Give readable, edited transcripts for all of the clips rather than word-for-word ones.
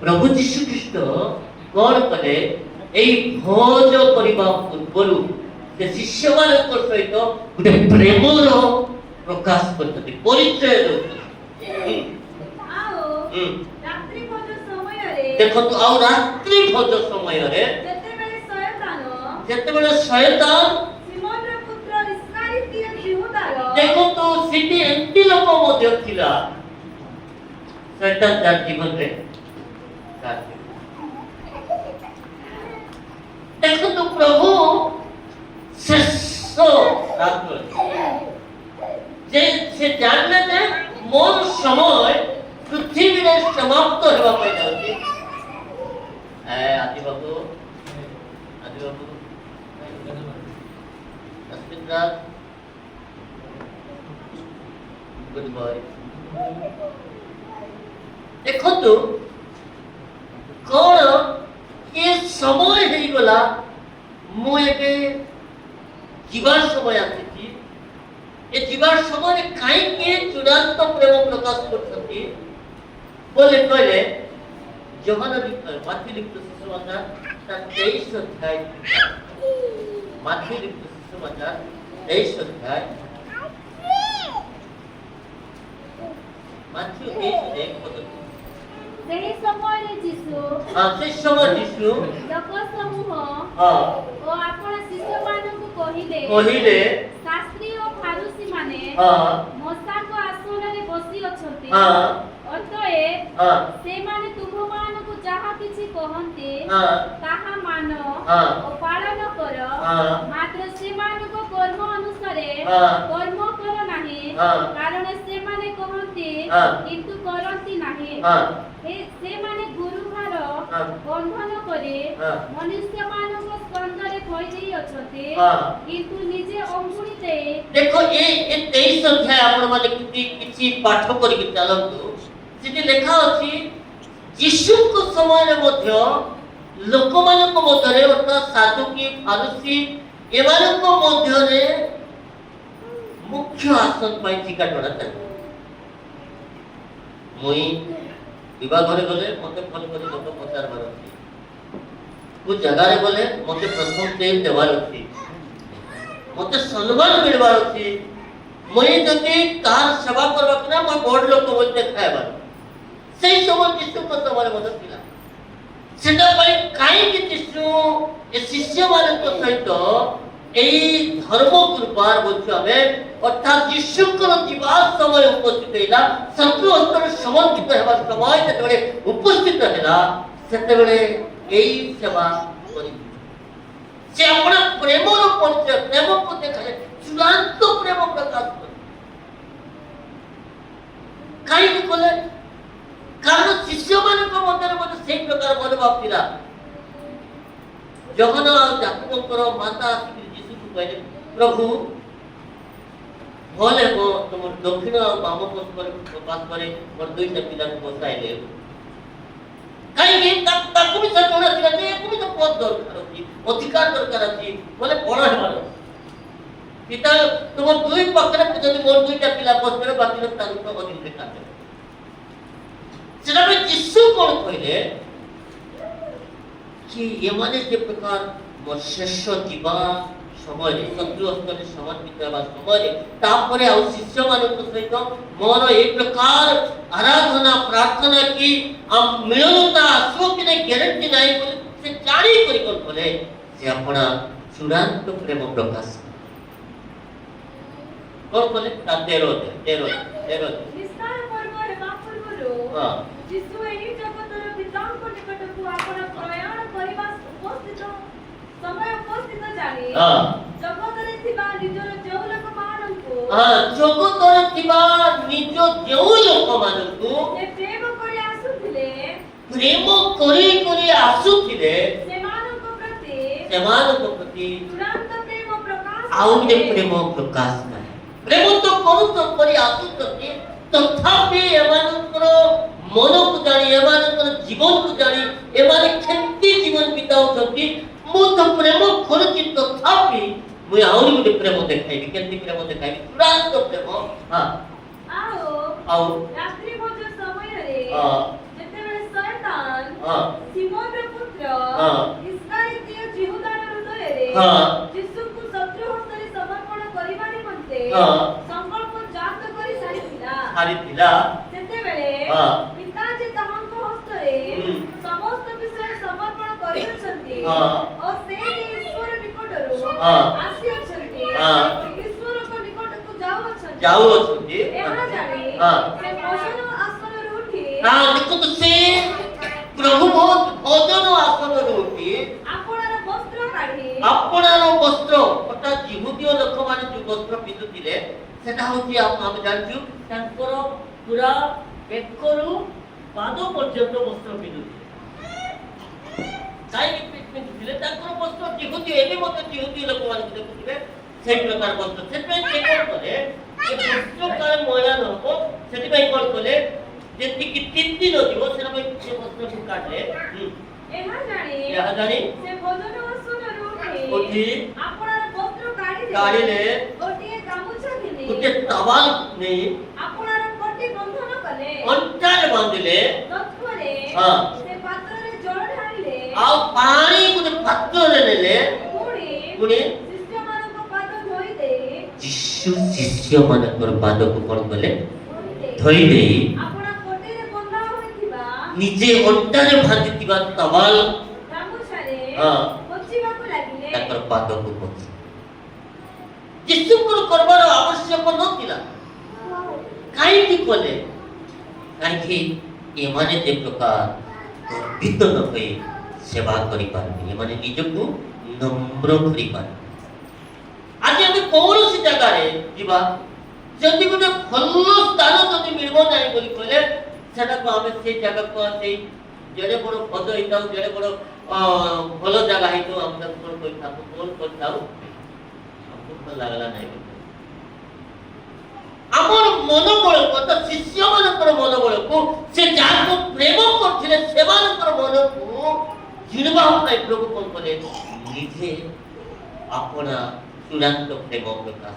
प्रभु जीशु ख्रीस्ट कौन कले एई भोज करिबा पूर्वरु से शिष्य मानक सहित गोटे प्रेमर प्रकाश करते परिचय रात्रि भोज समय रे देखो तो आउ रात्रि भोज समय रे जेतेबेले शैतान सिमोन रे पुत्र इस्करियोत यहूदा देखो तो सिटी एंटी लोक मध्य थिला शैतान जार जीवन रे देखो तो प्रभु शेष रात्र जे से जानले जे मोर समय पृथ्वी रे समाप्त हेबा पय जाउची आदि बाबू गुड बॉय देखो तो कौन ये समय है गला मु एके जीवन समय आसी ए जीवन समय काई के चूड़ांत प्रेम प्रकाश करछथि बोले कहले योहान माथि लिखित सुसमाचार 23 अध्याय माथि लिखित सुसमाचार 23 अध्याय माथि 23 पद ସେହି ସମୟରେ ଯୀଶୁ से समय यीशु ଲୋକ ସମୂହ हां ଓ ଆପଣ ଶିଷ୍ୟମାନଙ୍କୁ କହିଲେ ଶାସ୍ତ୍ରୀ ଓ ଫାରୁସୀ ମାନେ हां ମୋସାଙ୍କ ଆସନରେ ବସି ଅଛନ୍ତି हां ଅତଏବ हां ସେମାନେ ତୁମମାନଙ୍କୁ ଯାହା କିଛି କହନ୍ତି हां ତାହା ମାନ हां ଓ ପାଳନ କର हां ମାତ୍ର ସେମାନଙ୍କ କର୍ମ ଅନୁସାରେ हां କର୍ମ କର ନାହିଁ हां କାରଣ ସେମାନେ କହନ୍ତି हां କିନ୍ତୁ କରନ୍ତି ନାହିଁ हां ସେମାନେ ଗୁରୁଭାର हां ବନ୍ଧନ କରି हां ମନୁଷ୍ୟମାନଙ୍କ ସ୍କନ୍ଧରେ ଥୋଇଦେଇ ଅଛନ୍ତି हां କିନ୍ତୁ ନିଜେ ଅଙ୍ଗୁଳି ଦେଇ देखो ये 23 अध्याय आपण माने किछि पाठ करि के चलंतु जेति लेखा अछि यीशु को समय रे मध्य लोक मानक मध्य रे अर्थात साधुकी फारुसी एमानक मध्य रे मुख्य आसन पाई टिका टोडा चल मुई विवाह घरे गले मते फोन करी लोक पचार बार अछि को जगह रे गले मते प्रथम तेल देवार अछि मते सम्मान मिलबार अछि मई जति तार सेवा करबक ना म बड़ लोक बोलते खायबा सेही समय यीशु को समय मदद दिला सेटा पई काई कि यीशु ए शिष्य मानक सहित एई धर्म कृपार बोलछाबे अर्थात यीशु को जीवा समय उपस्थित हैला शत्रु हस्तर समर्पित हेबा समय जेतबेले उपस्थित हैला सेतबेले एई सेवा करि से अपना प्रेमर परिचय प्रेम को देखाले चूड़ांत प्रेम प्रकाश कर काई कोले कारण शिष्य मानक मध्य मध्य से प्रकार मनोभाव थिला जहन याकूबकर माता श्री यीशु को कहले प्रभु भले को तुम दक्षिण बाम पास पर मोर दुईटा पिला को बसाइले काई ताकू भी सटोरा थिला जे को भी तो पद दरकार अछि अधिकार दरकार अछि बोले बड़ हेबार पिता तुम दुई पकरे जदि मोर दुईटा पिला बसबे बाकी लोग ताकू तो अधिक देखा दे सेटा में यीशु कोन कहले कि ये माने जे प्रकार मोर शेष जीवा समय शत्रु हस्तरे समर्पित हेबा समय तापरे आ शिष्य मानक सहित मोर ए प्रकार आराधना प्रार्थना की हम मिलनता आसो कि नहीं गारंटी नहीं बोले से जानी करी कोन बोले से अपना चूड़ांत प्रेम प्रकाश कोन बोले ता तेरो निस्तार पर्व हेबा पूर्वरु हां यीशु एही जगतर पिताଙ୍କ निकटକୁ ଆପଣ ପ୍ରୟାଣ କରିବା ଉପସ୍ଥିତ समय उपस्थित जानी हां जगତରେ ଥିବା ନିଜର ଯେଉଁ ଲୋକମାନଙ୍କୁ हां जगତରେ ଥିବା ନିଜ ଯେଉଁ ଲୋକମାନଙ୍କୁ ସେ ପ୍ରେମ କରି ଆସୁଥିଲେ प्रेम କରି ଆସୁଥିଲେ ସେମାନଙ୍କ ପ୍ରତି ଚୂଡ଼ାନ୍ତ ପ୍ରେମ ପ୍ରକାଶ ଆଉ ଗୋଟେ ପ୍ରେମ ପ୍ରକାଶ କରେ ପ୍ରେମ ତ କରି ଆସୁଛନ୍ତି ତଥାପି ଏମାନଙ୍କର ମନକୁ ଜାଣି ଏମାନଙ୍କର ଜୀବନକୁ ଜାଣି ଏମାନେ କେମିତି ଜୀବନ ବିତାଉଛନ୍ତି ମୁଁ ତ ପ୍ରେମ କରୁଛି ତଥାପି ମୁଁ ଆହୁରି ଗୋଟେ ପ୍ରେମ ଦେଖାଇବି କେମିତି ପ୍ରେମ ଦେଖାଇବି ଚୂଡ଼ାନ୍ତ ପ୍ରେମ ହଁ ଆଉ ଆଉ ରାତ୍ରି ଭୋଜ ସମୟରେ ହଁ ଯେତେବେଳେ ଶୟତାନ ହଁ ସିମୋନର ପୁତ୍ର ହଁ। ଇସ୍କାରିଓତୀୟ ଜିହୁଦାର ହୃଦୟରେ ହଁ। ଯୀଶୁଙ୍କୁ ଶତ୍ରୁ ହସ୍ତରେ ସମର୍ପଣ କରିବା ନିମନ୍ତେ ହଁ। ସଂକଳ୍ପ ଜାତ କରି ସାରିଥିଲା। ସାରିଥିଲା। ସେତେବେଳେ ହଁ। ପିତା ଯେ ତାହାଙ୍କ ହସ୍ତରେ ହୁଁ। ସମସ୍ତ ବିଷୟ ସମର୍ପଣ କରିଅଛନ୍ତି ହଁ। ଓ ସେ ଯେ ଈଶ୍ୱର ନିକଟରୁ ହଁ। ଆସିଅଛନ୍ତି ହଁ। ଈଶ୍ୱରଙ୍କ ନିକଟକୁ ଯାଉଅଛନ୍ତି ଯାଉଅଛନ୍ତି। ଏହା ଜାଣି ହଁ। ସେ ଭୋଜନ ଆସନରୁ ଉଠି ଦେଖନ୍ତୁ ସେ ପ୍ରଭୁ ଭୋଜନ ଆସନରୁ ଉଠି ଆପଣାର ବସ୍ତ୍ର କାଢି ଆପଣାର ବସ୍ତ୍ର ଅର୍ଥାତ୍ ଜିହୁଦୀୟ ଲୋକମାନେ ଯୋଉ ବସ୍ତ୍ର ପିନ୍ଧୁଥିଲେ ସେଟା ହଉଛି ଆମେ ଜାଣିଛୁ ତାଙ୍କର ପୁରା ବେକରୁ ପାଦ ପର୍ଯ୍ୟନ୍ତ ବସ୍ତ୍ର ପିନ୍ଧୁଥିଲେ। କାହିଁକି ପିନ୍ଧୁଥିଲେ ତାଙ୍କର ବସ୍ତ୍ର ଜିହୁଦୀ ଏବେ ମଧ୍ୟ ଜିହୁଦୀ ଲୋକମାନଙ୍କୁ ଦେଖୁଥିବେ ସେଇ ପ୍ରକାର ବସ୍ତ୍ର। ସେଥିପାଇଁ ସେ କଣ କଲେ ଏ ବସ୍ତ୍ର କାଳେ ମଇଳା ନ ହବ ସେଥିପାଇଁ କଣ କଲେ ଯେତିକି 3 ଦିନ ଯିବ ସେଟା ପାଇଁ ସେ ବସ୍ତ୍ରକୁ କାଢିଲେ। ଏହା ଏହା ଜାଣି ସେ ଭୋଜନ ଆସନରୁ ଉଠି ଆପଣାର ବସ୍ତ୍ର କାଢିଲେ ଗୋଟିଏ ଗାମୁଛା ଘିନି ଗୋଟେ ତାୱାଲ ନେଇ ଆପଣାର କଟି ବନ୍ଧନ କଲେ ଅଣ୍ଟାରେ ବାନ୍ଧିଲେ। ତତ୍ପରେ ହଁ। ସେ ପାତ୍ରରେ ଜଳ ଢାଳିଲେ ଆଉ ପାଣି ଗୋଟେ ପାତ୍ରରେ ନେଲେ ପୁଣି ଶିଷ୍ୟମାନଙ୍କ ପାଦ ଧୋଇ ଦେଇ ଯୀଶୁ ଶିଷ୍ୟମାନଙ୍କର ପାଦକୁ କଣ କଲେ ଧୋଇ ଦେଇ ଆପଣା କୋଟିରେ ବନ୍ଧା ହୋଇଥିବା ନିଜେ ଅଣ୍ଟାରେ ବାନ୍ଧିଥିବା ତାୱାଲ ଗାମୁଛାରେ ହଁ ପୋଛିବାକୁ ଲାଗିଲେ। ତାଙ୍କର ପାଦକୁ ପୋଛି ଯୀଶୁଙ୍କର କରିବାର ଆବଶ୍ୟକ ନଥିଲା। କାହିଁକି କଲେ? କାହିଁକି ଏମାନେ ଯେ ପ୍ରକାର ଗର୍ବିତ ନ ହୋଇ ସେବା କରିପାରିବେ, ଏମାନେ ନିଜକୁ ନମ୍ର କରିପାରିବେ। ଆଜି ଆମେ କୌଣସି ଜାଗାରେ ଯିବା ଯଦି ଗୋଟେ ଭଲ ସ୍ଥାନ ଯଦି ମିଳିବ ନାହିଁ ବୋଲି କହିଲେ ସେଟାକୁ ଆମେ ସେଇ ଜାଗାକୁ ସେଇ ଯେଡ଼େ ବଡ଼ ପଦ ହେଇଥାଉ ଯେଡ଼େ ବଡ଼ ଭଲ ଜାଗା ହେଇଥାଉ ଆମେ ତାକୁ କଣ କରିଥାଉ ଆମକୁ ଭଲ ଲାଗିଲା ନାହିଁ। ଆମର ମନୋବଳକୁ ତ ଶିଷ୍ୟମାନଙ୍କର ମନୋବଳକୁ ସେ ଯାହାକୁ ପ୍ରେମ କରୁଥିଲେ ସେମାନଙ୍କର ମନକୁ ଜିଣିବା ପାଇଁ ପ୍ରଭୁ କଣ କଲେ ନିଜେ ଆପଣା ଚୂଡ଼ାନ୍ତ ପ୍ରେମ ପ୍ରକାଶ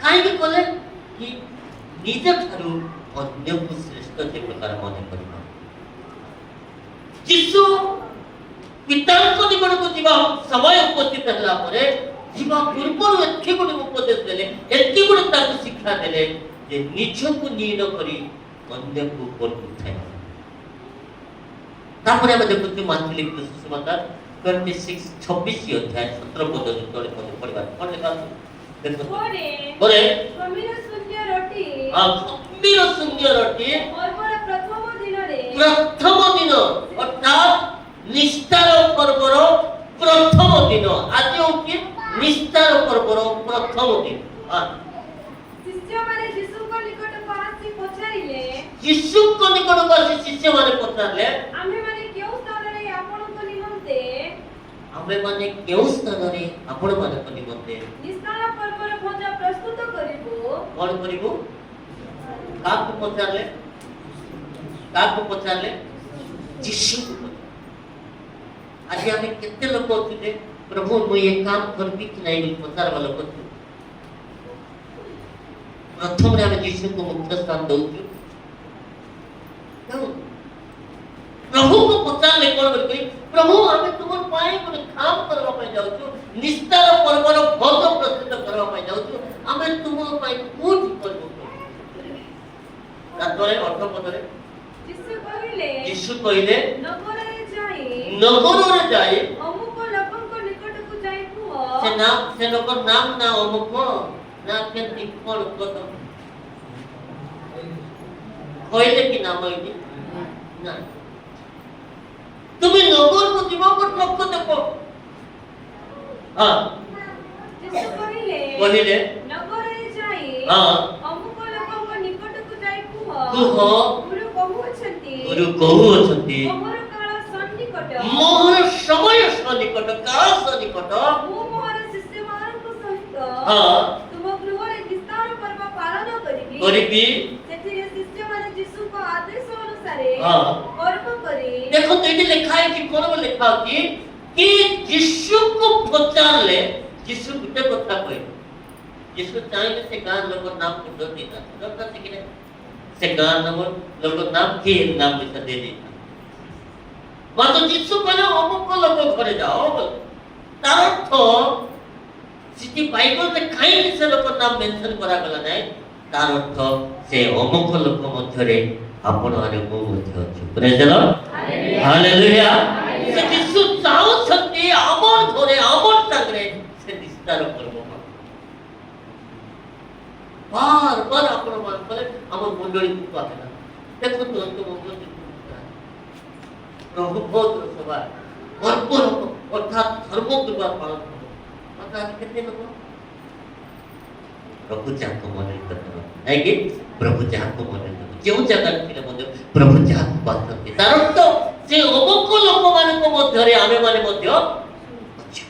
କାହିଁକି କଲେ କି ନିଜ ଠାରୁ ଅନ୍ୟକୁ ଶ୍ରେଷ୍ଠ ସେ ପ୍ରକାର ମନେ କରିବା। ଯୀଶୁ ପିତାଙ୍କ ନିକଟକୁ ଯିବା ସମୟ ଉପସ୍ଥିତ ହେଲା ପରେ ଯିବା ପୂର୍ବରୁ ଏଠି ଗୋଟେ ଉପଦେଶ ଦେଲେ, ଏଠି ଗୋଟେ ତାଙ୍କୁ ଶିକ୍ଷା ଦେଲେ ଯେ ନିଜକୁ ନିଜ କରି ଅନ୍ୟକୁ ଉପରକୁ ଉଠାଇବା। ତାପରେ ଆମେ ଦେଖୁଛୁ ମାତୃ ଲିଖିତ ସୁସମାଚାର 26 ଅଧ୍ୟାୟ 17 ପଦ ତଳେ ପଢିବା କଣ ଲେଖା ଅଛି ଦେଖନ୍ତୁ। ପରେ ଗମ୍ଭୀର ଶୂନ୍ୟ ରୋଟି ଗମ୍ଭୀର ଶୂନ୍ୟ ରୋଟି ପର୍ବର ପ୍ରଥମ ଦିନରେ ପ୍ରଥମ ଦିନ ଅର୍ଥାତ୍ ନିସ୍ତାର ପର୍ବର ପ୍ରଥମ ଦିନ। ଆଜି ହଉଛି ନିସ୍ତାର ପର୍ବର ପ୍ରଥମ ଦିନ। ଶିଷ୍ୟମାନେ ଯୀଶୁଙ୍କ ନିକଟକୁ ଆସି ପଚାରିଲେ ଯୀଶୁଙ୍କ ନିକଟକୁ ଆସି ଶିଷ୍ୟମାନେ ପଚାରିଲେ ଆମେମାନେ କେଉଁ ସ୍ଥାନରେ ଆପଣଙ୍କ ନିମନ୍ତେ ଆପଣମାନଙ୍କ ନିମନ୍ତେ ନିସ୍ତାର ପର୍ବର ଭୋଜ ପ୍ରସ୍ତୁତ କରିବୁ। କଣ କରିବୁ? କାହାକୁ ପଚାରିଲେ? ଯୀଶୁଙ୍କୁ ପଚାରିଲେ। ଆଜି ଆମେ କେତେ ଲୋକ ଅଛୁ ଯେ ପ୍ରଭୁ ମୁଁ ଏ କାମ କରିବି କି ନାହିଁ ବୋଲି ପଚାରବା ଲୋକ ଅଛୁ। ପ୍ରଥମରେ ଆମେ ଯୀଶୁଙ୍କୁ ମୁଖ୍ୟ ସ୍ଥାନ ଦଉଛୁ। ପ୍ରଭୁଙ୍କୁ ପଚାରିଲେ କଣ ବୋଲି ପ୍ରଭୁ ଆମେ ତୁମ ପାଇଁ ଗୋଟେ କାମ କରିବା ପାଇଁ ଯାଉଛୁ, ନିସ୍ତାର ପର୍ବର ଭୋଗ ପ୍ରସ୍ତୁତ କରିବା ପାଇଁ ଯାଉଛୁ, ଆମେ ତୁମ ପାଇଁ କୋଉଠି କରିବୁ? ତାପରେ ଅର୍ଥ ପଦରେ ଯୀଶୁ କହିଲେ ନଗରରେ ଯାଇ ଅମୁକ ଲୋକଙ୍କ ନିକଟକୁ ଯାଇ କୁହ ସେ ଲୋକର ନାମ ନା ଅମୁକ ନା କେମିତି କଣ କହିଲେ କି ନାମ ଏଇଠି ନା তুমি নগরକୁ ଯିବ ଗୋଟେ ଲୋକ ଦେଖ। କହିଲେ ନଗରରେ ଯାଇ ଅମୁକ ଲୋକଙ୍କ ନିକଟକୁ ଯାଇ କୁହ ଗୁରୁ କହୁଅଛନ୍ତି ମୋହର ସମୟ ସନ୍ନିକଟ କାଳ ସନ୍ନିକଟ ମୁଁ ମୋର ଶିଷ୍ୟମାନଙ୍କ ସହିତ ତୁମ ଗୃହରେ ବିସ୍ତାର ପର୍ବ ପାଳନ କରିବି। ସେଥିରେ ଶିଷ୍ୟମାନେ ଯୀଶୁଙ୍କ ଆଦେଶ ଅନୁସାରେ ପର୍ବ କରି ଦେଖନ୍ତୁ ଏଠି ଲେଖା ହେଇଛି କଣ ଲେଖା ଅଛି କି ଯୀଶୁକୁ ପଚାରିଲେ ଯୀଶୁ ଗୋଟେ କଥା କହିଲେ। ଯୀଶୁ ଚାହିଁଲେ ସେ ଗାଁ ଲୋକର ନାମ ଜଲ୍ଦି ଦେଇଥାନ୍ତି, ସେ ଗାଁ ଲୋକର ନାମ କିଏ ନାମ ଦେଇ ଦେଇଥାନ୍ତି। ମାତ୍ର ଯୀଶୁ କହିଲେ ଅମୁକ ଲୋକ ଘରେ ଯାଅ ବୋଲି। ତାର ଅର୍ଥ ସେଠି ବାଇବଲରେ କାହିଁକି ସେ ଲୋକ ନାମ ମେନସନ କରାଗଲା ନାହିଁ, ତାର ଅର୍ଥ ସେ ଅମୁକ ଲୋକ ମଧ୍ୟରେ ଆପଣ ମାନେ ମୁଁ ମଧ୍ୟ ଅଛୁ। ପ୍ରେଜ୍ ଦ ଲର୍ଡ, ହାଲେଲୁୟା। ସେ ଯୀଶୁ ଚାହୁଁଛନ୍ତି ଆମର ଘରେ ଆମର ସାଙ୍ଗରେ ସେ ବିସ୍ତାର କରିବ। ବାର ବାର ଆପଣ ମାନ କଲେ ଆମ ମଣ୍ଡଳୀକୁ କହିଲା ଦେଖନ୍ତୁ ପ୍ରଭୁ ବହୁତ ସଭା ଭରପୁର ଅର୍ଥାତ୍ ଧର୍ମ ଦୁର୍ବାର ପାଳନ କର। ଅର୍ଥାତ୍ କେତେ ଲୋକ ପ୍ରଭୁ ଯାହାକୁ ମନୋନୀତ କର ନାଇଁକି ପ୍ରଭୁ ଯାହାକୁ ମନୋନୀତ ଯେଉଁ ଜାଗାରେ ଥିଲେ ମଧ୍ୟ ପ୍ରଭୁ ଯାହାକୁ ବାଛନ୍ତି ତାର ଅର୍ଥ ସେ ଅମୁକ ଲୋକମାନଙ୍କ ମଧ୍ୟରେ ଆମେମାନେ ମଧ୍ୟ ଅଛୁ।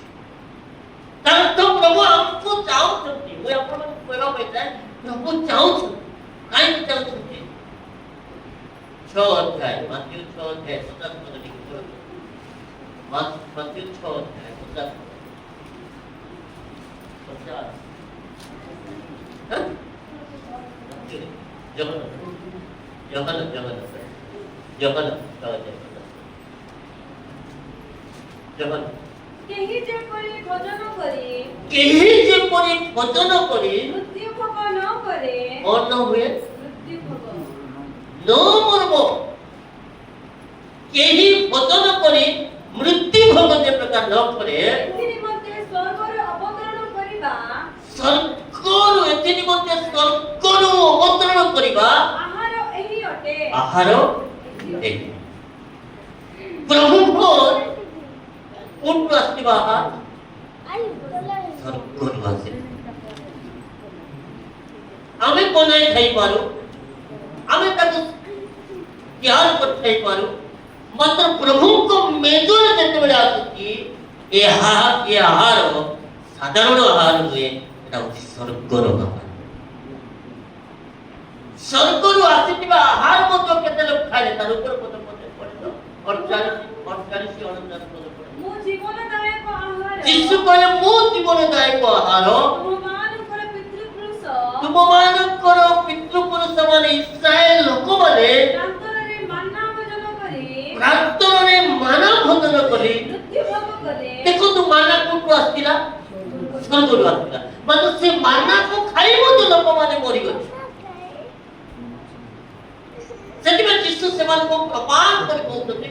ତାର ଅର୍ଥ ପ୍ରଭୁ ଆମକୁ ଚାହୁଁଛନ୍ତି। ମୁଁ ଆପଣଙ୍କୁ କହିବା ପାଇଁ ଚାହେଁ ପ୍ରଭୁ ଚାହୁଁଛନ୍ତି। କାହିଁକି ଚାହୁଁଛନ୍ତି? 6 ଅଧ୍ୟାୟ ମାଥ୍ୟୁ 6 ଅଧ୍ୟାୟ 50 ପଦ ଟିକେ ମାଥ୍ୟୁ 6 ଅଧ୍ୟାୟ 50 କେହି ଯେପରି ଭୋଜନ କରି ମୃତ୍ୟୁ ଭୋଗ ନ କରେ କଣ ନ ହୁଏ ମୃତ୍ୟୁ ଭୋଗ ନ ମରବ। କେହି ଭୋଜନ କରି ମୃତ୍ୟୁ ଭୋଗ ଯେ ପ୍ରକାର ନ କରେ ଏଥି ନିମନ୍ତେ ସ୍ୱର୍ଗରୁ ଅବତରଣ କରିବା ଆହାର ଏହି ଅଟେ। ଆହାର ଏହି ପ୍ରଭୁଙ୍କ କୋଉଠୁ ଆସିବା ଆହାର ସ୍ୱର୍ଗରୁ ଆସେ। ଆମେ ବନାଇ ଖାଇପାରୁ, ଆମେ ତାକୁ ତିଆର କରି ଖାଇପାରୁ, ମାତ୍ର ପ୍ରଭୁଙ୍କ ମେଜରେ ଯେତେବେଳେ ଆସୁଛି ଏ ଆହାର ସାଧାରଣ ଆହାର ନୁହେଁ, এটা হচ্ছে স্বর্গর আহার। স্বর্গରୁ ଆସିଥିବା ଆହାର ମଧ୍ୟ କେତେ ଲୋକ ଖାଇଲେ ତାର ଉପରେ ପଦ ପଦ ପଡିବ 48 49 49 ପଦ ପଡିବ। ମୁଁ ଜୀବନଦାୟକ ଆହାର ଯୀଶୁ କହିଲେ ମୁଁ ଜୀବନଦାୟକ ଆହାର ତୁମମାନଙ୍କର ପିତୃପୁରୁଷ ମାନେ ଇସ୍ରାଏଲ ଲୋକମାନେ ପ୍ରାନ୍ତରରେ ମାନା ଭୋଜନ କରି ଦେଖନ୍ତୁ ମାନା କୋଉଠୁ ଆସିଥିଲା? ସ୍ୱର୍ଗରୁ ଆସିଥିଲା। ମାତ୍ର ସେ ମାନାକୁ ଖାଇ ମଧ୍ୟ ଲୋକମାନେ ମରିଗଲେ। ସେଥିପାଇଁ ଯୀଶୁ ସେମାନଙ୍କୁ ପ୍ରମାଣ କରି କହୁଛନ୍ତି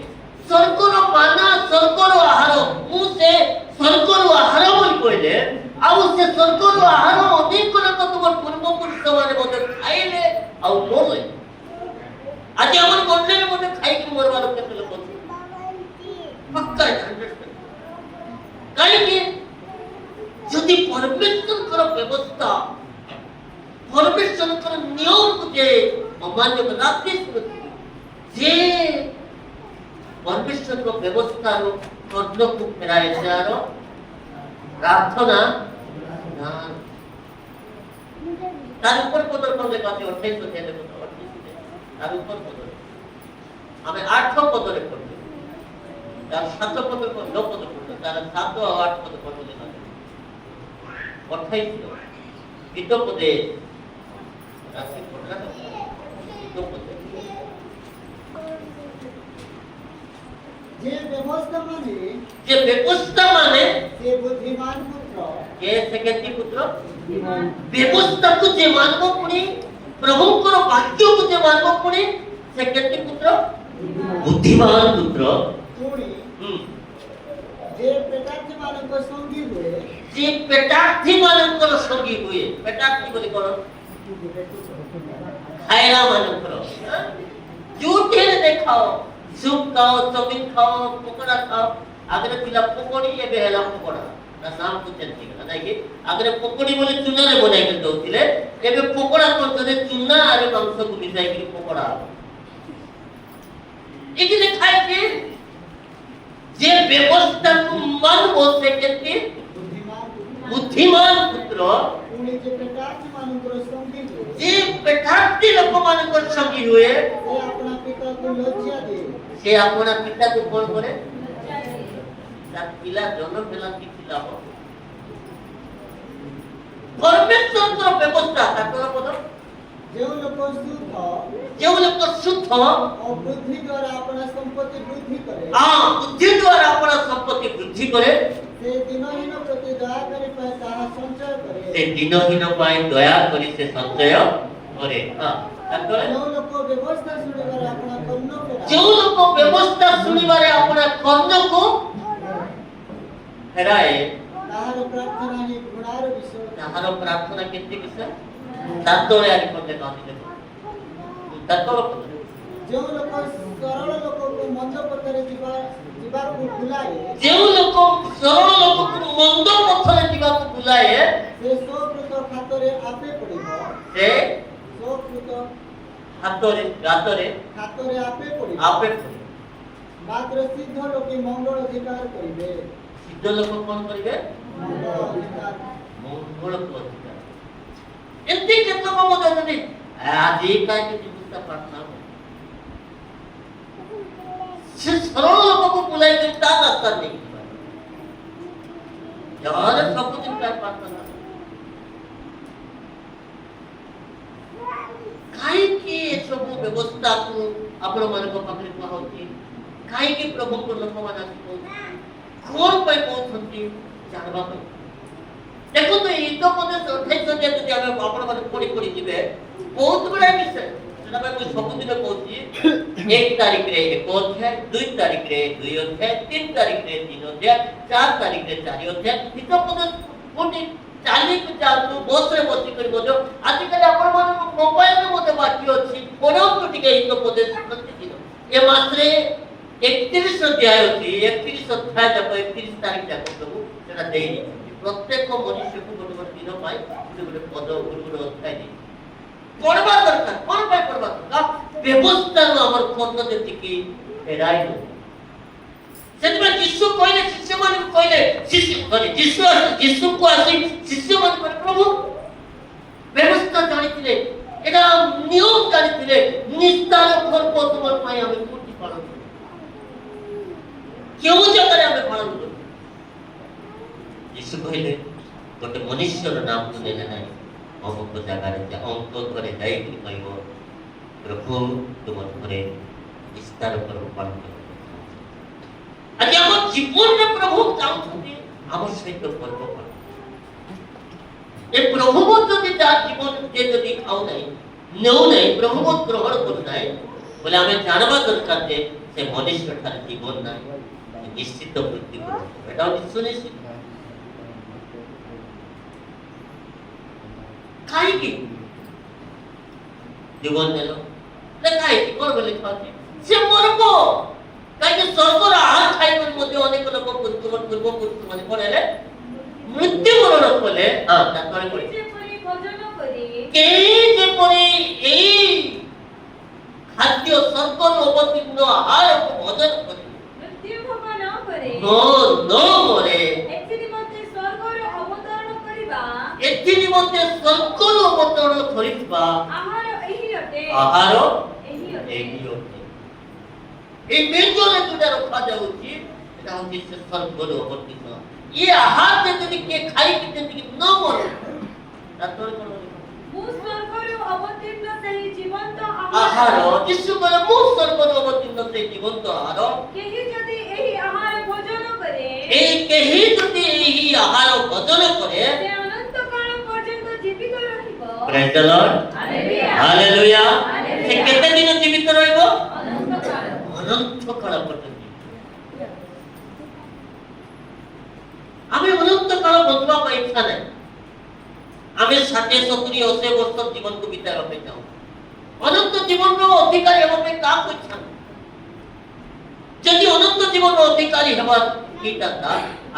ସ୍ୱର୍ଗର ମାନା ସ୍ୱର୍ଗର ଆହାର। ମୁଁ ସେ ସ୍ୱର୍ଗର ଆହାର ବୋଲି କହିଲେ ଆଉ ସେ ସ୍ୱର୍ଗର ଆହାର ଅନେକ ଲୋକ ତୁମ ପୂର୍ବପୁରୁଷ ମାନେ ମଧ୍ୟ ଖାଇଲେ ଆଉ ମରିଲେ। ଆଜି ଆମର ମଣ୍ଡଳରେ ମଧ୍ୟ ଖାଇକି ମରିବାର କେତେ ଲୋକ ଅଛି? କାହିଁକି? ଯଦି ପରମେଶ୍ୱରଙ୍କର ବ୍ୟବସ୍ଥା ପରମେଶ୍ୱରଙ୍କର ନିୟମକୁ ଯେ ଅମାନ୍ୟ ରାତି ଯେ ପରମେଶ୍ୱରଙ୍କ ବ୍ୟବସ୍ଥାରୁ କର୍ଣ୍ଣକୁ ଫେରାଇ ଦେବାର ପ୍ରାର୍ଥନା ତାର ଉପର ପଦର ପଦରେ ଅଛି 28 ଅଧ୍ୟାୟରେ ତାର ଉପର ପଦରେ ଆମେ 8 ପଦରେ ପଢିଛୁ, ତାର 7 ପଦରେ 9 ପଦ ପଢିଛୁ, ତାର 7 ଆଉ 8 ପଦ ପଢିଲେ 28 ଗୀତ ପଦେ ରାଶି ପଢା ଗୀତ ପଦେ যে ব্যবস্থা মানে সে বুদ্ধিমান পুত্র কে সেকেন্ডি পুত্র ব্যবস্থাକୁ যে মানব পুଣି ପ୍ରଭୁଙ୍କର ବାକ୍ୟକୁ ଯେ ମାନବ ପୁଣି ସେକେଣ୍ଡି ପୁତ୍ର ବୁଦ୍ଧିମାନ ପୁତ୍ର ପୁଣି ଯେ ପ୍ରେତାର୍ଥୀ ମାନଙ୍କ ସଙ୍ଗୀ ହୁଏ ଯେ ପ୍ରେତାର୍ଥୀ ମାନଙ୍କର ସଙ୍ଗୀ ହୁଏ। ପ୍ରେତାର୍ଥୀ ବୋଲି କଣ? ଖାଇଲା ମାନଙ୍କର ଯୋଉଠି ହେଲେ ଦେଖାଅ ସୁପ୍ ଖାଅ, ଚାଉମିନ ଖାଅ, ପକୋଡା ଖାଅ। ଆଗରେ ଥିଲା ପକୋଡି, ଏବେ ହେଲା ପକୋଡା। ତା ନାମକୁ ଚେଞ୍ଜ ହେଇଗଲା ନାଇଁ କି? ଆଗରେ ପକୋଡି ବୋଲି ଚୁନାରେ ବନାଇକି ଦଉଥିଲେ, ଏବେ ପକୋଡା କରୁଛନ୍ତି ଚୁନା ଆଉ ମାଂସକୁ ମିଶାଇକି ପକୋଡା। ଏଠି ଲେଖା ହେଇଛି যে ବ୍ୟବସ୍ଥାକୁ ମାନବ ସେ କେତେ ବୁଦ୍ଧିମାନ ପୁତ୍ର। ପୁଣି ଯେ ପ୍ରେତାର୍ଥୀ ମାନଙ୍କର ସଙ୍ଗୀ ହୁଏ ଯେ ପ୍ରେତାର୍ଥୀ ଲୋକମାନଙ୍କର ସଙ୍ଗୀ ହୁଏ ସେ ଆପଣା ପିତାକୁ ଲଜ୍ଜା ଦିଏ। ସେ ଆପଣା ପିତାକୁ କଣ କରେ? ତା ପିଲା ଜନ୍ମ ହେଲା କିଛି ଲାଭ। ପରମେଶ୍ୱରଙ୍କର ବ୍ୟବସ୍ଥା ତାଙ୍କର ପଦ ଯେଉଁ ଲୋକ शुद्ध ଓ ବୁଦ୍ଧି ଦ୍ୱାରା ଆପଣା ସମ୍ପତ୍ତି ବୃଦ୍ଧି କରେ बुद्धि द्वारा अपना संपत्ति वृद्धि करे ସେ ଦିନହୀନ ପ୍ରତି ଦୟା କରି ପାଏ ତାହା ସଞ୍ଚୟ କରେ से दिनहीन पाई दया करी से संचय करे ତାପରେ ଯେଉଁ ଲୋକ ବ୍ୟବସ୍ଥା ଶୁଣିବାରେ ଆପଣା କର୍ଣ୍ଣ ଯେଉଁ ଲୋକ ବ୍ୟବସ୍ଥା ଶୁଣିବାରେ अपना କର୍ଣ୍ଣକୁ ଫେରାଏ ତାହାର ପ୍ରାର୍ଥନା ହିଁ ଘୃଣାର ବିଷୟ ତାହାର ପ୍ରାର୍ଥନା କେତେ ବିଷୟ ତାତଳେ ଆଜି ପଟେ କାଟିଲେ ତାତଳ ଯେଉଁ ଲୋକ ସରଳ ଲୋକକୁ ମନ୍ଦ ପଥରେ ଯିବାକୁ ବୁଲାଏ ଯେଉଁ ଲୋକ ସରଳ ଲୋକକୁ ମନ୍ଦ ପଥରେ ଯିବାକୁ ବୁଲାଏ ସେ ସ୍ୱକୃତ ଖାତରେ ଆପେ ପଡ଼ିବ ସେ ସ୍ୱକୃତ ହାତରେ ଗାତରେ ଖାତରେ ଆପେ ପଡ଼ିବ ଆପେ ମାତ୍ର ସିଦ୍ଧ ଲୋକେ ମଙ୍ଗଳ ଅଧିକାର କରିବେ ସିଦ୍ଧ ଲୋକ କଣ କରିବେ ମଙ୍ଗଳ ଅଧିକାର ମଙ୍ଗଳକୁ ଅଧିକାର ଏମିତି କେତେକ ମଧ୍ୟ ଅଛନ୍ତି ଆଜି କାହିଁକି ଜିନିଷଟା ପ୍ରାର୍ଥନା ସେ ସରଳ ଲୋକକୁ ବୁଲାଇ କରି ତା ରାସ୍ତା ନେଇଯିବା ଯାହାର ସବୁଦିନ ପାଇଁ ପ୍ରାର୍ଥନା କାହିଁକି ଏସବୁ ବ୍ୟବସ୍ଥାକୁ ଆପଣମାନଙ୍କ ପାଖରେ କୁହାହଉଛି କାହିଁକି ପ୍ରଭୁଙ୍କ ଲୋକମାନେ ଆସି କହୁଛନ୍ତି କଣ ପାଇଁ କହୁଛନ୍ତି ଜାଣିବା ପାଇଁ ଦେଖନ୍ତୁ ଏଇ ହିତୋପଦେଶ 28 ଅଧ୍ୟାୟ ଯଦି ଆମେ ଆପଣମାନେ ପଢି ଯିବେ ବହୁତ ଗୁଡ଼ାଏ ବିଷୟ ସେଟା ପାଇଁ ମୁଁ ସବୁଦିନ କହୁଛି 1 ତାରିଖରେ 1 ଅଧ୍ୟାୟ 2 ତାରିଖରେ 2 ଅଧ୍ୟାୟ 3 ତାରିଖରେ 3 ଅଧ୍ୟାୟ 4 ତାରିଖରେ 4 ଅଧ୍ୟାୟ ହିତୋପଦେଶ ପୁଣି ଚାଲିକୁ ଯାଆନ୍ତୁ ବସରେ ବସିକରି ମଧ୍ୟ ଆଜିକାଲି ଆପଣମାନଙ୍କ ମୋବାଇଲରେ ମଧ୍ୟ ବାକି ଅଛି ପଢ଼ନ୍ତୁ ଟିକେ ହିତୋପଦେଶ ପ୍ରତିଦିନ ଏ ମାସରେ 31 ଅଧ୍ୟାୟ ଅଛି 31 ଅଧ୍ୟାୟ ଯାକ 31 ତାରିଖ ଯାକ ସବୁ ସେଟା ଦେଇଛନ୍ତି ପ୍ରତ୍ୟେକ ମନୁଷ୍ୟକୁ ଗୋଟେ ଗୋଟେ ଦିନ ପାଇଁ ଗୋଟେ ଗୋଟେ ପଦ ଗୋଟେ ଅଧ୍ୟାୟ ଦେଇଛି ପଢବା ଦରକାର କଣ ପାଇଁ ପଢବା ଦରକାର ବ୍ୟବସ୍ଥାରୁ ଆମର ଖଣ୍ଡ ଯେତିକି ଫେରାଇ ନଉ ସେଥିପାଇଁ ଯୀଶୁ କହିଲେ ଶିଷ୍ୟମାନଙ୍କୁ କହିଲେ ଯୀଶୁକୁ ଆସି ଶିଷ୍ୟମାନଙ୍କୁ କହିଲେ ପ୍ରଭୁ ବ୍ୟବସ୍ଥା ଜାଣିଥିଲେ ଏଟା ନିୟମ ଜାଣିଥିଲେ ନିସ୍ତାର ପର୍ବ ତୁମ ପାଇଁ ଆମେ କୋଉଠି ପାଳନ କରୁ କେଉଁ ଜାଗାରେ ଆମେ ପାଳନ କରୁ ଯୀଶୁ କହିଲେ ଗୋଟେ ମନୁଷ୍ୟର ନାମକୁ ନେଲେ ନାହିଁ ଅମୁକ ଜାଗାରେ ଅମୁକ ଘରେ ଯାଇକି କହିବ ପ୍ରଭୁ ତୁମ ଘରେ ନିସ୍ତାର ପର୍ବ ପାଳନ କର ଆଜି ଆମ ଜୀବନରେ ପ୍ରଭୁ ଚାହୁଁଛନ୍ତି ଆମ ସହିତ ପର୍ବ ପାଳନ ଏ ପ୍ରଭୁ ଯଦି ତା ଜୀବନ ଯଦି ଖାଉ ନାହିଁ ନେଉ ନାହିଁ ପ୍ରଭୁ ଗ୍ରହଣ କରୁନାହିଁ ବୋଲେ ଆମେ ଜାଣିବା ଦରକାର ଯେ ସେ ମନୁଷ୍ୟ ଠାରେ ଜୀବନ ନାହିଁ ନିଶ୍ଚିତ ବୃଦ୍ଧି କରୁଛି ଏଟା ହଉଛି ସୁନିଶ୍ଚିତ କାହିଁକି ଜୀବନ ନେଲ କାହିଁକି କଣ ବୋଲି ଖାଉଛି ସେ ମରବ କାହିଁକି ସ୍ୱର୍ଗର ଆହାର ଖାଇକରି ମଧ୍ୟ ଅନେକ ଲୋକ ପୂର୍ବପୁରୁଷମାନେ କଣ ହେଲେ ମୃତ୍ୟୁବରଣ କଲେ କେହି ଯେପରି ଏଇ ଖାଦ୍ୟ ସ୍ୱର୍ଗରୁ ଅବତୀର୍ଣ୍ଣ ଆହାରକୁ ଭୋଜନ କରି ନ ମରେ ଏଥି ନିମନ୍ତେ ସ୍ୱର୍ଗରୁ ଅବତରଣ କରିଥିବା ଆହାର ଏହି ଅଟେ এই মেজরে যেটা রক্ষা যাচ্ছে এটা হচ্ছে স্বর্গর অবতীর্ণ এই আহার যদি কে খাই কিন্তু ন মরে তারপরে কোন ମୁଁ ସ୍ୱର୍ଗରୁ ଅବତୀର୍ଣ୍ଣ ସେହି ଜୀବନ୍ତ ଆହାର ଯୀଶୁ କହିଲେ ମୁଁ ସ୍ୱର୍ଗରୁ ଅବତୀର୍ଣ୍ଣ ସେହି ଜୀବନ୍ତ ଆହାର କେହି ଯଦି ଏହି ଆହାର ଭୋଜନ କରେ କେହି ଯଦି ଏହି ଆହାର ଭୋଜନ କରେ ସେ ଅନନ୍ତ କାଳ ପର୍ଯ୍ୟନ୍ତ ଜୀବିତ ରହିବ ପ୍ରେଜ୍ ଦ ଲର୍ଡ ହାଲେଲୁୟା ସେ କେତେ ଦିନ ଜୀବିତ ରହିବ ଅନନ୍ତ କାଳ ପର୍ଯ୍ୟନ୍ତ ଆମେ ଅନନ୍ତ କାଳ ବଞ୍ଚିବା ପାଇଁ ଇଚ୍ଛା ନାହିଁ ଆମେ 60 70 80 ବର୍ଷ ଜୀବନକୁ ବିତାଇବା ପାଇଁ ଚାହୁଁ ଅନନ୍ତ ଜୀବନର ଅଧିକାରୀ ହେବା ପାଇଁ କାହାକୁ ଇଚ୍ଛା ନାହିଁ ଯଦି ଅନନ୍ତ ଜୀବନର ଅଧିକାରୀ ହେବା ହେଇଥାନ୍ତା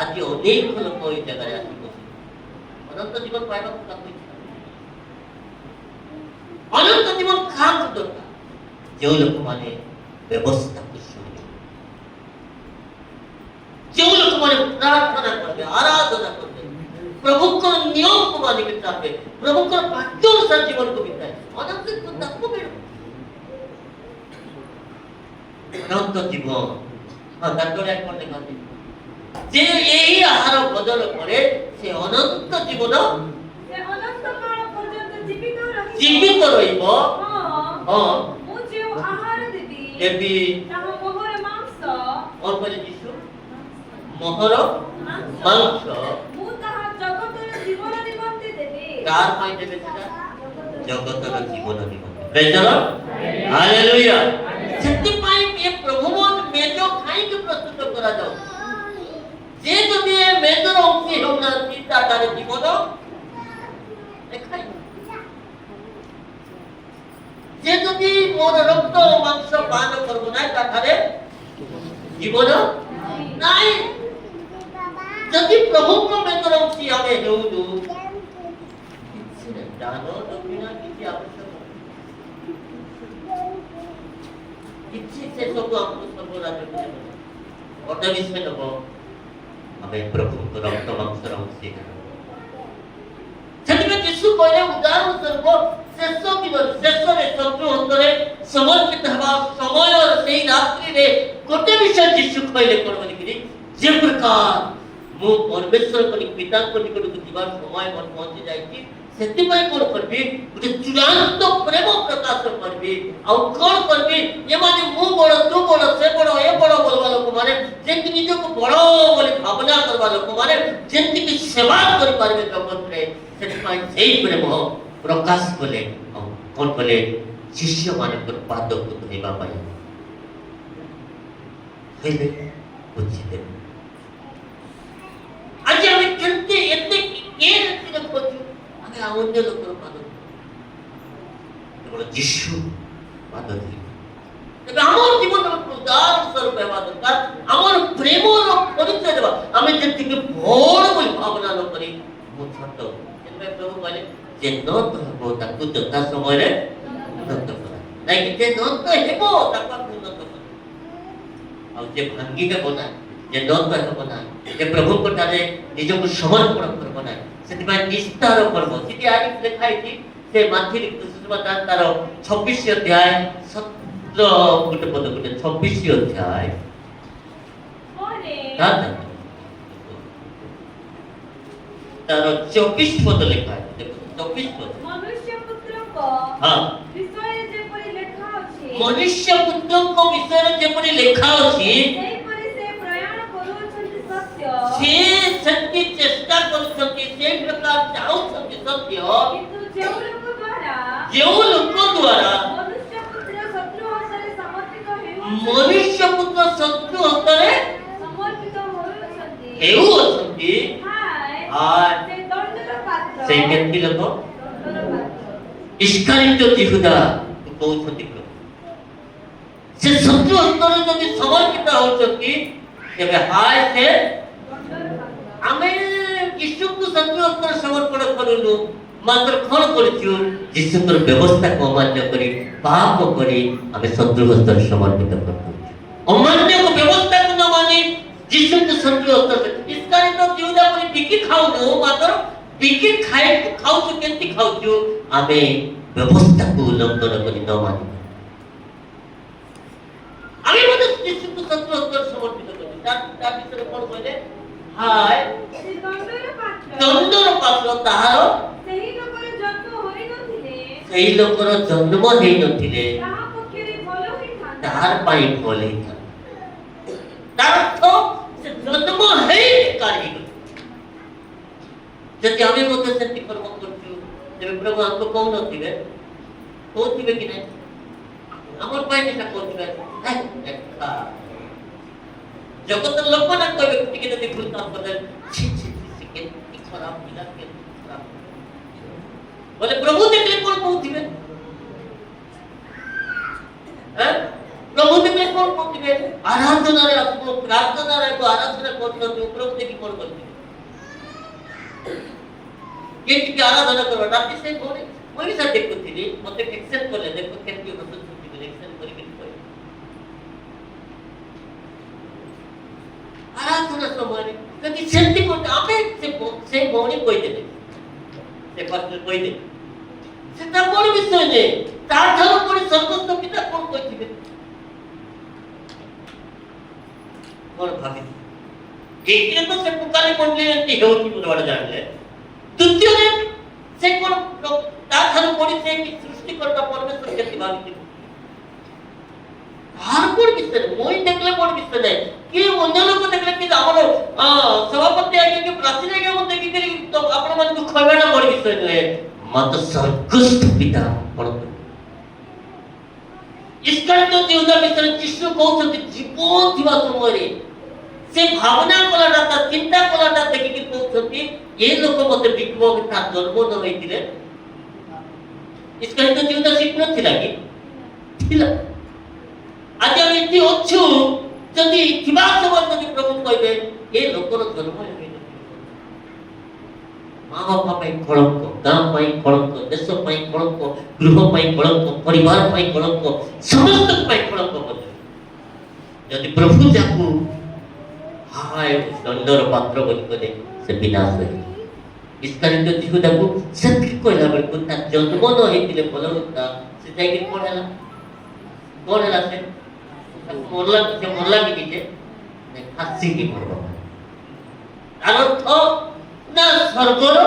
ଆଜି ଅନେକ ଲୋକ ଏଇ ଜାଗାରେ ଆସି ବସି ଅନନ୍ତ ଜୀବନ ପାଇବାକୁ କାହାକୁ ଇଚ୍ଛା ନାହିଁ ଅନନ୍ତ ଜୀବନ କାହାକୁ ଦରକାର ଯେଉଁ ଲୋକମାନେ ବ୍ୟବସ୍ଥାକୁ ଶୁଣିବେ ଯେଉଁ ଲୋକମାନେ ପ୍ରାର୍ଥନା କରିବେ ଆରାଧନା କରିବେ ପ୍ରଭୁଙ୍କର ନିୟମକୁ ମାନିକି ଚାହିଁବେ ପ୍ରଭୁଙ୍କର ବାକ୍ୟ ଅନୁସାର ଜୀବନକୁ ବିତାଏ ଅନନ୍ତ ତାକୁ ମିଳିବ ଅନନ୍ତ ଜୀବନ ତାଙ୍କରେ କଣ ଲେଖାନ୍ତି ଯେ ଏହି ଆହାର ଭୋଜନ କରେ ସେ ଅନନ୍ତ ଜୀବନ ସେ ଅନନ୍ତ କାଳ ପର୍ଯ୍ୟନ୍ତ ଜୀବିତ ରହିବ। ହଁ ମୁଁ ଯେଉଁ ଆହାର ଦେବି ଦେବି। ତାହା ମୋହର ମାଂସ। କଣ କହିଲେ ଯୀଶୁ? ମୋହର ମାଂସ। ମୁଁ ତାହା ଜଗତର ଜୀବନ ନିମନ୍ତେ ଦେବି। କାହାର ପାଇଁ ଦେବେ ସେଟା? ଜଗତର ଜୀବନ ନିମନ୍ତେ। ପ୍ରେଜ୍ ଦ ଲର୍ଡ। ହାଲେଲୁୟା। ସେଥିପାଇଁ ଏ ପ୍ରଭୁମତ ମେଜ କାହିଁକି ପ୍ରସ୍ତୁତ କରାଯାଉଛି? ଯେ ଯଦି ଏ ମେଜର ଅଂଶୀ ହେଉନାହାନ୍ତି ତାଠାରେ ଜୀବନ ଦେଖାଇ। যে যদি মোর রক্ত মাংস পান করব না তাহলে জীবন নাই। যদি প্রভুଙ୍କ মেজର ଅଂଶୀ ଆମେ ହେଉଛୁ କିଛି ନାହିଁ, ଦାନ ଦକ୍ଷିଣା କିଛି ଆବଶ୍ୟକ କିଛି ସେସବୁ ଆମକୁ ସବୁ ରାଜ୍ୟ ଗୋଟେ ବିଷୟ ନେବ ଆମେ ପ୍ରଭୁଙ୍କ ରକ୍ତ ମାଂସର ଅଂଶୀ ହେବୁ। ସେଥିପାଇଁ ଯୀଶୁ କହିଲେ ଉଦାହରଣ ସ୍ୱରୂପ ଶେଷ ଦିନରେ ଶେଷରେ ଶତ୍ରୁ ହସ୍ତରେ ସମର୍ପିତ ହେବା ସମୟର ସେଇ ରାତ୍ରିରେ ଗୋଟେ ବିଷୟ ଯୀଶୁ କହିଲେ କଣ ବୋଲିକିରି, ଯେ ପ୍ରକାର ମୁଁ ପରମେଶ୍ୱରଙ୍କ ପିତାଙ୍କ ନିକଟକୁ ଯିବାର ସମୟ ମୋର ପହଞ୍ଚି ଯାଇଛି, ସେଥିପାଇଁ କଣ କରିବି, ଗୋଟେ ଚୂଡ଼ାନ୍ତ ପ୍ରେମ ପ୍ରକାଶ କରିବି। ଆଉ କଣ କରିବି, ଏମାନେ ମୁଁ ବଡ଼ ତୁ ବଡ଼ ସେ ବଡ଼ ଏ ବଡ଼ ବୋଲବା ଲୋକମାନେ ଯେମିତି ନିଜକୁ ବଡ଼ ବୋଲି ଭାବନା କରିବା ଲୋକମାନେ ଯେମିତିକି ସେବା କରିପାରିବେ ଜଗତରେ, ସେଥିପାଇଁ ସେଇ ପ୍ରେମ ପ୍ରକାଶ କଲେ। ଆଉ କଣ କଲେ, ଶିଷ୍ୟମାନଙ୍କର ପାଦକୁ ଧୋଇବା ପାଇଁ ହେଲେ ବୁଝିଦେବେ। ଆଜି ଆମେ କେମିତି ଏତେ ଖୋଜୁ, ଆମେ ଅନ୍ୟ ଲୋକର ପାଦ କେବଳ ଯୀଶୁ ପାଦ ଧୋଇ। ତେବେ ଆମର ଜୀବନର ଉଦାହରଣ ସ୍ୱରୂପ ହେବା ଦରକାର, ଆମର ପ୍ରେମର ପରିଚୟ ଦେବା। ଆମେ ଯେତିକି ବଡ଼ ବୋଲି ଭାବନା ନ କରି ମୁଁ ଛୋଟ, ସେଥିପାଇଁ ପ୍ରଭୁ କହିଲେ ଯେ নত ହେବ ତାକୁ ଯଥା ସମୟରେ ଉନ୍ନତ କର, ନାଇଁକି ଯେ নত ହେବ ତାକୁ ଉନ୍ନତ କର। ଆଉ ଯେ ଭାଙ୍ଗି ହେବ ନା, ଯେ নত ହେବ ନା, ଯେ ପ୍ରଭୁଙ୍କ ଠାରେ ନିଜକୁ ସମର୍ପଣ କରିବ ନାହିଁ, ସେଥିପାଇଁ ନିସ୍ତାର ପର୍ବ ସେଠି ଆଜି ଲେଖା ହେଇଛି ସେ ମାଥିରି ସୁଷମାତା ତାର 26 ଅଧ୍ୟାୟ 17 ଗୋଟେ ପଦ ଗୋଟେ 26 ଅଧ୍ୟାୟ ତାର 24 ପଦ ଲେଖା ଅଛି। ଦେଖো 24 ପଦ। ମନୁଷ୍ୟ ପୁତ୍ରଙ୍କ ବିଷୟରେ ଯେପରି ଲେଖା ଅଛି, ମନୁଷ୍ୟ ପୁତ୍ରଙ୍କ ବିଷୟରେ ଯେପରି ଲେଖା ଅଛି, ସେହିପରି ସେ ପ୍ରୟାଣ କରୁଅଛନ୍ତି ସତ୍ୟ, ସେ ସେମିତି ଚେଷ୍ଟା କରୁଛନ୍ତି, ସେ ପ୍ରକାର ଚାହୁଁଛନ୍ତି ସତ୍ୟ, କିନ୍ତୁ ଯେଉଁ ଲୋକ ଦ୍ୱାରା ମନୁଷ୍ୟ ପୁତ୍ର ଶତ୍ରୁ ହସ୍ତରେ ସମର୍ପିତ ମନୁଷ୍ୟ ପୁତ୍ର ଶତ୍ରୁ ହସ୍ତରେ ସମର୍ପିତ ହେଉଅଛନ୍ତି, ହେଉଅଛନ୍ତି, ସେ ଦଣ୍ଡର ପାତ୍ର। ସେ କେମିତି ଲୋକ? ଦଣ୍ଡର ପାତ୍ର। ଇସ୍କାରିୟୋତ ଯିହୁଦା କହୁଛନ୍ତି ପ୍ରଭୁ, ସେ ଶତ୍ରୁ ହସ୍ତରେ ଯଦି ସମର୍ପିତ ହେଉଛନ୍ତି, ତେବେ ହାୟ ସେ ଦଣ୍ଡର ପାତ୍ର। ଆମେ ଯୀଶୁଙ୍କୁ ଶତ୍ରୁ ହସ୍ତରେ ସମର୍ପଣ କରୁନୁ, ମାତ୍ର କଣ କରୁଛୁ, ଯୀଶୁଙ୍କର ବ୍ୟବସ୍ଥାକୁ ଅମାନ୍ୟ କରି ପାପ କରି ଆମେ ଶତ୍ରୁ ହସ୍ତରେ ସମର୍ପିତ କରୁଛୁ। ଅମାନ୍ୟକୁ ବ୍ୟବସ୍ଥାକୁ ନ ମାନି ଯୀଶୁଙ୍କୁ ଶତ୍ରୁ ହସ୍ତରେ ଇସ୍କାରିୟୋତ ଯିହୁଦା ପରି ବିକି ଖାଉନୁ, ମାତ୍ର ବିକି ଖାଉଛୁ କେମିତି ଖାଉଛୁ, ଆମେ ବ୍ୟବସ୍ଥାକୁ ଉଲ୍ଲଂଘନ କରି ନ ମାନି ଆମେ ମଧ୍ୟ ଯୀଶୁଙ୍କୁ ଶତ୍ରୁ ହସ୍ତରେ ସମର୍ପିତ କରୁଛୁ। ତା ଭିତରେ କଣ କହିଲେ, ହାୟ ସେ ଦଣ୍ଡର ପାତ୍ର। ଦଣ୍ଡର ପାତ୍ର ତାହାର ସେହି ଲୋକର ଜନ୍ମ ହୋଇନଥିଲେ, ସେଇ ଲୋକର ଜନ୍ମ ହେଇନଥିଲେ ତାହା ପକ୍ଷରେ ଭଲ ହୋଇଥାନ୍ତା। ତାହାର ପାଇଁ ଭଲ ହେଇଥାନ୍ତା। ତାର ଅର୍ଥ ସେ ଜନ୍ମ ହେଇ କାଢି ଯଦି ଆମେ ମଧ୍ୟ ସେମିତି କର୍ମ କରୁଛୁ, ତେବେ ପ୍ରଭୁ ଆମକୁ କହୁନଥିବେ, କହୁଥିବେ କି ନାହିଁ, ଆମର ପାଇଁ ସେଟା କହୁଥିବେ, ଜଗତର ଲୋକମାନେ କହିବେ ଟିକେ ଯଦି ଭୁଲ କାମ କଲେ କେମିତି ଖରାପ ପିଲା, କେମିତି ଖରାପ ବୋଲେ ପ୍ରଭୁ ଦେଖିଲେ କଣ କହୁଥିବେ, ପ୍ରଭୁ ଦେଖିଲେ କଣ କହୁଥିବେ, ଆରାଧନାରେ ପ୍ରାର୍ଥନାରେ ଆରାଧନା କରୁଛନ୍ତି, ପ୍ରଭୁ ଦେଖି କଣ କରିଥିବେ, କେମିତି ଆରାଧନା କର। ରାତି ସେ ଭଉଣୀ ପଇସା ଦେଖୁଥିଲି, ମତେ ଏକ୍ସେପ୍ଟ କଲେ, ଦେଖ କେମିତି ହସୁଛନ୍ତି ବୋଲି ଏକ୍ସେପ୍ଟ କରିକି କହିଲେ ଆରାଧନା ସମୟରେ ଯଦି ସେମିତି କରୁଛେ, ଆମେ ସେ ଭଉଣୀ କହିଦେଲେ, ସେ ପାତ୍ର କହିଦେଲେ, ସେଟା ବଡ଼ ବିଷୟ ନୁହେଁ, ତାଠାରୁ ପୁଣି ସ୍ୱର୍ଗସ୍ଥ ପିତା କଣ କହିଥିବେ, କଣ ଭାବିବେ। ଏକରେ ତ ସେ ପୁକାରୀ ମଣ୍ଡଳୀ ଏମିତି ହେଉଛି ବୋଲି ଜାଣିଲେ, ଦ୍ୱିତୀୟରେ ସେ କଣ ତାଠାରୁ ବଢି ସେ କି ସୃଷ୍ଟିକର୍ତ୍ତା ପରମେଶ୍ୱର କେତେ ଭାବିଥିବ ତାର ବଡ ବିଷୟ ମୁଇଁ ଦେଖିଲେ ବଡ ବିଷୟ ନାହିଁ କି ଅନ୍ୟ ଲୋକ ଦେଖିଲେ କି ଆମର ସଭାପତି ଆଜ୍ଞା କି ପ୍ରାଚୀନ ଆଜ୍ଞା ମୁଁ ଦେଖିକରି ଆପଣ ମାନଙ୍କୁ ଖୋଇବାଟା ବଡ ବିଷୟ ନୁହେଁ ମତ ସ୍ୱର୍ଗସ୍ଥ ପିତା ପଡନ୍ତୁ ଇସ୍କାରିୟତ ଯିହୁଦା ବିଷୟରେ ଯୀଶୁ କହୁଛନ୍ତି ଜୀବନ ଥିବା ସମୟରେ ସେ ଭାବନା କଲାଟା ତା ଚିନ୍ତା କଲାଟା ଦେଖିକି କହୁଛନ୍ତି ଏ ଲୋକ ମତେ ବିକିବ କି ତା ଜନ୍ମ ନ ହେଇଥିଲେ ଇସ୍କାରିୟତ ଯିହୁଦା ଶିଖ ନଥିଲା କି ଥିଲା ଆଜି ଆମେ ଏଠି ଅଛୁ ଯଦି ଥିବା ସମୟରେ ଯଦି ପ୍ରଭୁ କହିବେ ଏ ଲୋକର ଜନ୍ମ ହେଇନଥିବ ମା ବାପା ପାଇଁ କଳଙ୍କ ଗାଁ ପାଇଁ କଳଙ୍କ ଦେଶ ପାଇଁ କଳଙ୍କ ଗୃହ ପାଇଁ କଳଙ୍କ ପରିବାର ପାଇଁ କଳଙ୍କ ସମସ୍ତ ପାଇଁ କଳଙ୍କ ମଧ୍ୟ ଯଦି ପ୍ରଭୁ ଯାକୁ ହାୟ ଦଣ୍ଡର ପାତ୍ର ବୋଲି କଲେ ସେ ବିନାଶ ହୋଇଯିବ ଇସ୍କାରିୟତ ଯିହୁଦାକୁ ସେତିକି କହିଲା ବେଳକୁ ତା ଜନ୍ମ ନ ହେଇଥିଲେ ଭଲ ହୁଅନ୍ତା ସେ ଯାଇକି କଣ ହେଲା ସେ ମରଲା କି ନିଜେ ଫାଶିକି ମରବ ତାର ଅର୍ଥ ନା ସ୍ୱର୍ଗର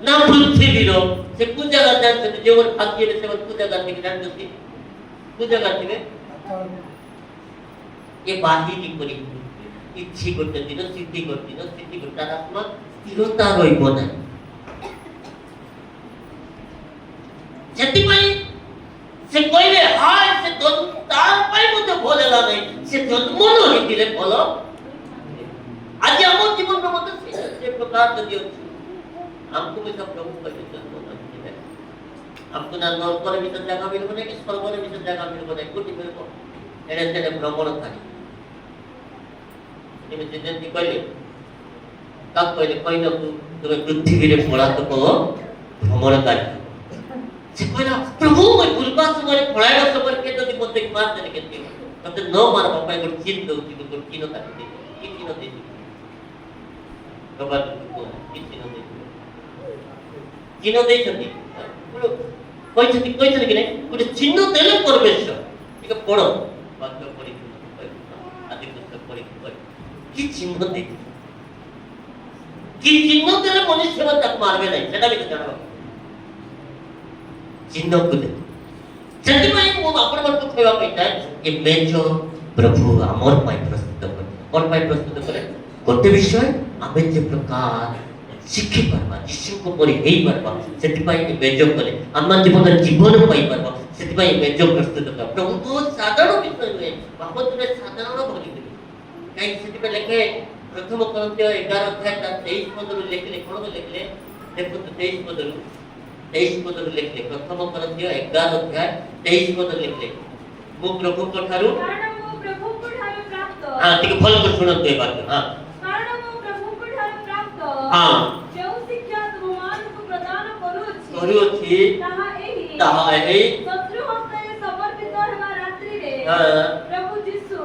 ନା ପୃଥିବୀର ସେ କୋଉ ଜାଗା ଜାଣିଛନ୍ତି ଯେଉଁମାନେ ଫାଶି ହେବେ ସେମାନେ କୋଉ ଜାଗା ଥିବେ ଜାଣିଛନ୍ତି କୋଉ ଜାଗା ଥିବେ ଏ ବାହିନୀ କରି ଇଚ୍ଛି ଗୋଟେ ଦିନ ସିଦ୍ଧି ତାର ଆତ୍ମା ସ୍ଥିରତା ରହିବ ନାହିଁ ସେଥିପାଇଁ ସେ କହିଲେ ହାୟ ସେ ତାର ପାଇଁ ମୋତେ ଭଲ ହେଲା ନାହିଁ ସେ ଜନ୍ମ ନ ହେଇଥିଲେ ଭଲ ଆଜି ଆମ ଜୀବନର ମଧ୍ୟ ସେ ପ୍ରକାର ଯଦି ଅଛି ଆମକୁ ବି ସବୁ ପ୍ରଭୁ କହିଲେ ଜନ୍ମ ନ ହେଇଥିଲେ ଆମକୁ ନା ନର୍କର ଭିତରେ ଜାଗା ମିଳିବ ନାହିଁ କି ସ୍ୱର୍ଗର ଭିତରେ ଜାଗା ମିଳିବ ନାହିଁ କୋଉଠି ମିଳିବ ଏଣେ ତେଣେ ଭ୍ରମଣକାରୀ ଯେମିତି ଯେମିତି କହିଲେ ତାକୁ କହିଲେ କହିବାକୁ ତୁମେ ପୃଥିବୀରେ ପଳାତକ ଭ୍ରମଣକାରୀ ସେ କହିଲା ପ୍ରଭୁ ମୁଁ ବୁଲବା ସମୟରେ ପଳାଇବା ସମୟରେ କେ ଯଦି ମୋତେ ମାରିଦେଲେ କେତେ ମୋତେ ନ ମାରବା ପାଇଁ ଗୋଟେ ଚିହ୍ନ ଦଉଛି ଗୋଟେ ଚିହ୍ନ କାଟି କି ଚିହ୍ନ ଦେଇଛି ଚିହ୍ନ ଦେଇଛନ୍ତି କହିଛନ୍ତି କି ନାହିଁ ଗୋଟେ ଚିହ୍ନ ଦେଲେ ପରମେଶ୍ୱର ଟିକେ ପଢ ବାକ୍ୟ ପଢିକି ଆଦି ପୁସ୍ତକ ପଢିକି କି ଚିହ୍ନ ଦେଇଛି କି ଚିହ୍ନ ଦେଲେ ମନୁଷ୍ୟ ତାକୁ ମାରବେ ନାହିଁ ସେଟା ବି ଜାଣବା ଚିହ୍ନକୁ ଦେ ସେଥିପାଇଁ ମୁଁ ଆପଣମାନଙ୍କୁ କହିବା ପାଇଁ ଚାହେଁ ଏ ମେଜ ପ୍ରଭୁ ଆମର ପାଇଁ ପ୍ରସ୍ତୁତ କଲେ କ'ଣ ପାଇଁ ପ୍ରସ୍ତୁତ କଲେ ଗୋଟେ ବିଷୟ ଆମେ ଯେ ପ୍ରକାର ଶିଖିପାରବା ଯୀଶୁଙ୍କ ପରି ହେଇପାରବା ସେଥିପାଇଁ ଏ ମେଜ କଲେ ଆମ ଜୀବନରେ ଜୀବନ ପାଇପାରବା ସେଥିପାଇଁ ଏ ମେଜ ପ୍ରସ୍ତୁତ କଲେ ପ୍ରଭୁ ବହୁତ ସାଧାରଣ ବିଷୟ ନୁହେଁ ଭାବତୁରେ ସାଧାରଣ ଭରିଦେବେ କାହିଁକି ସେଥିପାଇଁ ଲେଖେ ପ୍ରଥମ କରନ୍ଥୀୟ 11 ଅଧ୍ୟାୟ 23 ପଦରୁ ଲେଖିଲେ କ'ଣ ଲେଖିଲେ ଦେଖନ୍ତୁ 23 ପଦରୁ ଲେଖିଲେ ପ୍ରଥମ କରନ୍ଥୀୟ 11 ଅଧ୍ୟାୟ 23 ପଦରୁ ଲେଖିଲେ ମୁଁ ପ୍ରଭୁଙ୍କ ଠାରୁ ଟିକେ ଭଲ କରି ଶୁଣନ୍ତୁ ଏ ବାକ୍ୟ ଯେଉଁ ଶିକ୍ଷା ତୁମମାନଙ୍କୁ ପ୍ରଦାନ କରୁଅଛି ତାହା ଏହି ଶତ୍ରୁ ହସ୍ତରେ ସମର୍ପିତ ହେବା ରାତ୍ରିରେ ପ୍ରଭୁ ଯୀଶୁ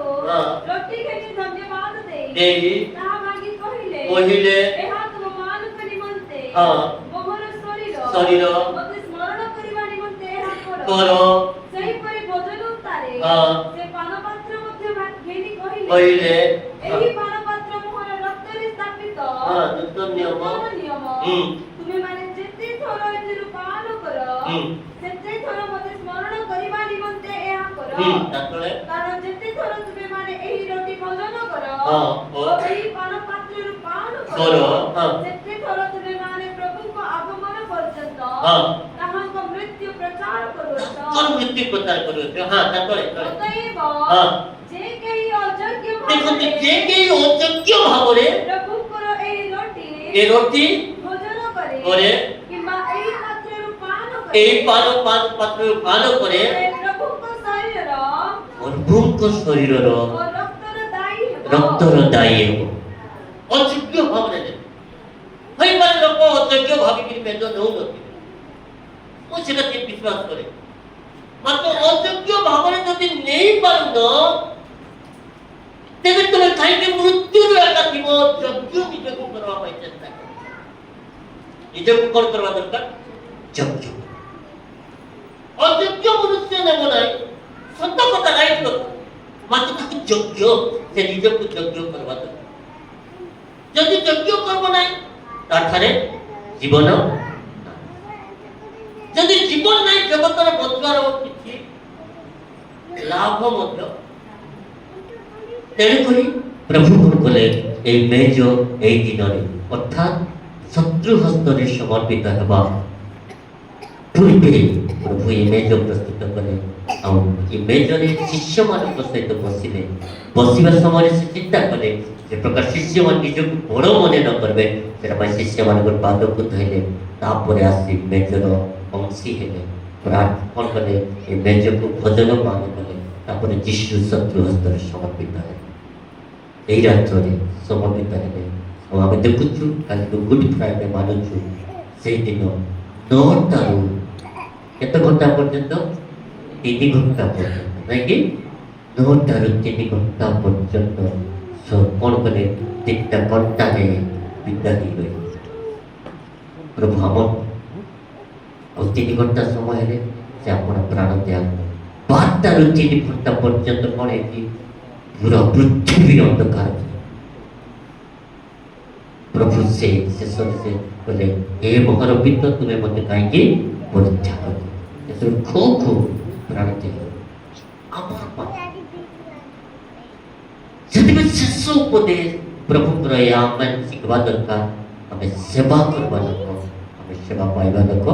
ରୋଟି ଖାଇ ଧନ୍ୟବାଦ ଦେଇ ତାହା ଭାଙ୍ଗି କହିଲେ ଏହା ତୁମମାନଙ୍କ ନିମନ୍ତେ ମୋର ଶରୀର ମୋତେ ସ୍ମରଣ କରିବା ନିମନ୍ତେ ଏହା କର ସେହିପରି ଭୋଜନ ଉତ୍ତାରେ ସେ ପାନପାତ୍ର ମଧ୍ୟ ଘେନି କହିଲେ ଏହି ପାନପାତ୍ର ମୋର ରକ୍ତରେ ସ୍ଥାପିତ ନୂତନ ନିୟମ ତୁମେମାନେ ଯେତେ ଥର ଏଥିରୁ ପାନ କର ସେତେ ଥର ମୋତେ ସ୍ମରଣ କରିବା ନିମନ୍ତେ ଏହା କର କାରଣ ଯେତେ ଥର ତୁମେମାନେ ଏହି ରୋଟି ଭୋଜନ କର ଓ ଏହି ପାନପାତ୍ରରୁ ପାନ କର ସେତେ ଥର ତୁମେମାନେ ପ୍ରଭୁଙ୍କ ଆଗମନ ପର୍ଯ୍ୟନ୍ତ ତାହାଙ୍କ ମୃତ୍ୟୁ ପ୍ରଚାର କରୁଅଛ ଯେ କେହି ଅଯୋଗ୍ୟ ଭାବରେ ପ୍ରଭୁଙ୍କର ଏହି ରୋଟି ଭୋଜନ କରେ କିମ୍ବା ଏହି ପାତ୍ରରୁ ପାନ କରେ ପ୍ରଭୁଙ୍କ ଶରୀରର ରକ୍ତର ଦାୟୀ ହେବ ଅଯୋଗ୍ୟ ଭାବରେ ହୋଇପାରେ ଲୋକ ଅଯୋଗ୍ୟ ଭାବିକି ମେଜ ନେଉନଥିବେ ମୁଁ ସେଟା ବିଶ୍ୱାସ କରେ ମାତ୍ର ଅଯୋଗ୍ୟ ଭାବରେ ଯଦି ନେଇପାରୁନ ତେବେ ତୁମେ କାହିଁକି ମୃତ୍ୟୁରୁ ଏକା ଥିବ ଯଜ୍ଞ ନିଜକୁ କରିବା ପାଇଁ ଚେଷ୍ଟା କର ନିଜକୁ କ'ଣ କରିବା ଦରକାର ଯଜ୍ଞ ଅଯୋଗ୍ୟ ମନୁଷ୍ୟ ନେବ ନାହିଁ ସତ କଥା ରାଇଟ୍ କଥା ମାତ୍ର ତାକୁ ଯଜ୍ଞ ସେ ନିଜକୁ ଯଜ୍ଞ କରିବା ଦରକାର ଯଦି ଯଜ୍ଞ କରିବ ନାହିଁ ତାଠାରେ ଜୀବନ ଯଦି ଜୀବନ ନାହିଁ ଜଗତର ବଞ୍ଚିବାର କିଛି ଲାଭ ମଧ୍ୟ। ତେଣୁକରି ପ୍ରଭୁ କଣ କଲେ এই মেজ এই দিନରେ অর্থাৎ শত্রু হস্তরে সমর্পিত ହେବା ପୂର୍ବେ ପ୍ରଭୁ ଏ ମେଜ ପ୍ରସ୍ତୁତ କଲେ ଆଉ ଏ ମେଜରେ ଶିଷ୍ୟମାନଙ୍କ ସହିତ ବସିଲେ। ବସିବା ସମୟରେ ସେ ଚିନ୍ତା କଲେ ଯେ ପ୍ରକାର ଶିଷ୍ୟମାନେ ନିଜକୁ ବଡ଼ ମନେ ନ କରିବେ ସେଟା ପାଇଁ ଶିଷ୍ୟମାନଙ୍କର ପାଦକୁ ଧୋଇଲେ। ତାପରେ ଆସି ମେଜର ଅଂଶୀ ହେଲେ। କଣ କଲେ ଏ ମେଜକୁ ଭୋଜନ ପାନ କଲେ। ତାପରେ ଯୀଶୁ ଶତ୍ରୁ ହସ୍ତରେ ସମର୍ପିତ ହେଲେ। এই রাত্রে সমর্পিত ହେଲେ। ଆଉ ଆମେ ଦେଖୁଛୁ କାଲି ଗୁଡ୍ ଫ୍ରାଇଡେ ମାନୁଛୁ ସେଇଦିନ 9ଟାରୁ କେତେ ଘଣ୍ଟା ପର୍ଯ୍ୟନ୍ତ 3 ଘଣ୍ଟା ପର୍ଯ୍ୟନ୍ତ ନାଇଁ କି 9ଟାରୁ 3 ଘଣ୍ଟା ପର୍ଯ୍ୟନ୍ତ କଣ କଲେ 3ଟା ଘଣ୍ଟାରେ ବିଦା ହେଇଗଲେ ପ୍ରଭୁ ଆମର। ଆଉ 3 ଘଣ୍ଟା ସମୟରେ ସେ ଆପଣ ପ୍ରାଣ ତ୍ୟାଗ 12ଟାରୁ 3 ଘଣ୍ଟା ପର୍ଯ୍ୟନ୍ତ କଣ ହେଇଛି पूरा पृथ्वी अंधकार। प्रभु से शेषर से बोले हे महारविंद तुम्हें मत कहीं परित्याग कर खूब खूब प्राण त्याग शेष उपदेश प्रभु शिखवा दरकार आम सेवा करवा लोक आम सेवा पाइबा लोक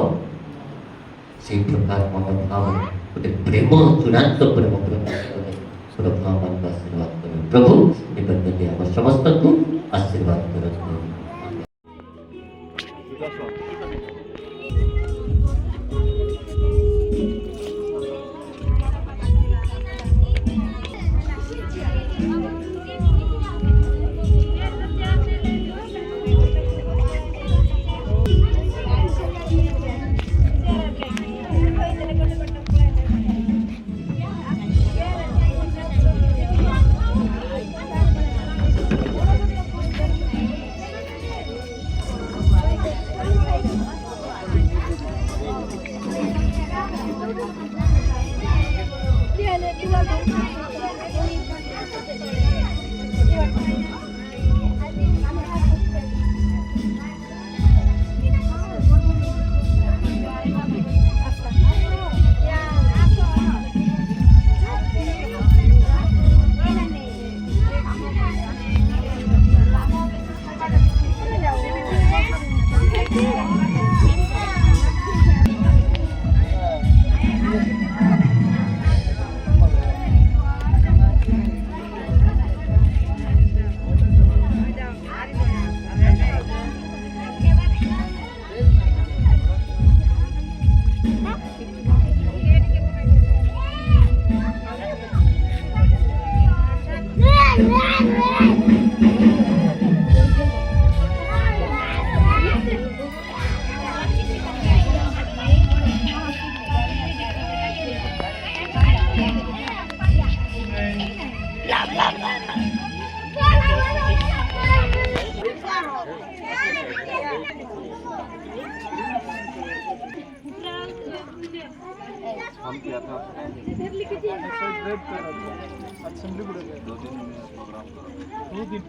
से प्रकार मनोभाव गोटे प्रेम चूड़ांत प्रेम प्रकाश कले प्रभु आमको आशीर्वाद करो। प्रभु निबंधन आम समस्त को आशीर्वाद करो। हम किया था असेंबली बुढ़े 2 दिन प्रोग्राम 2 दिन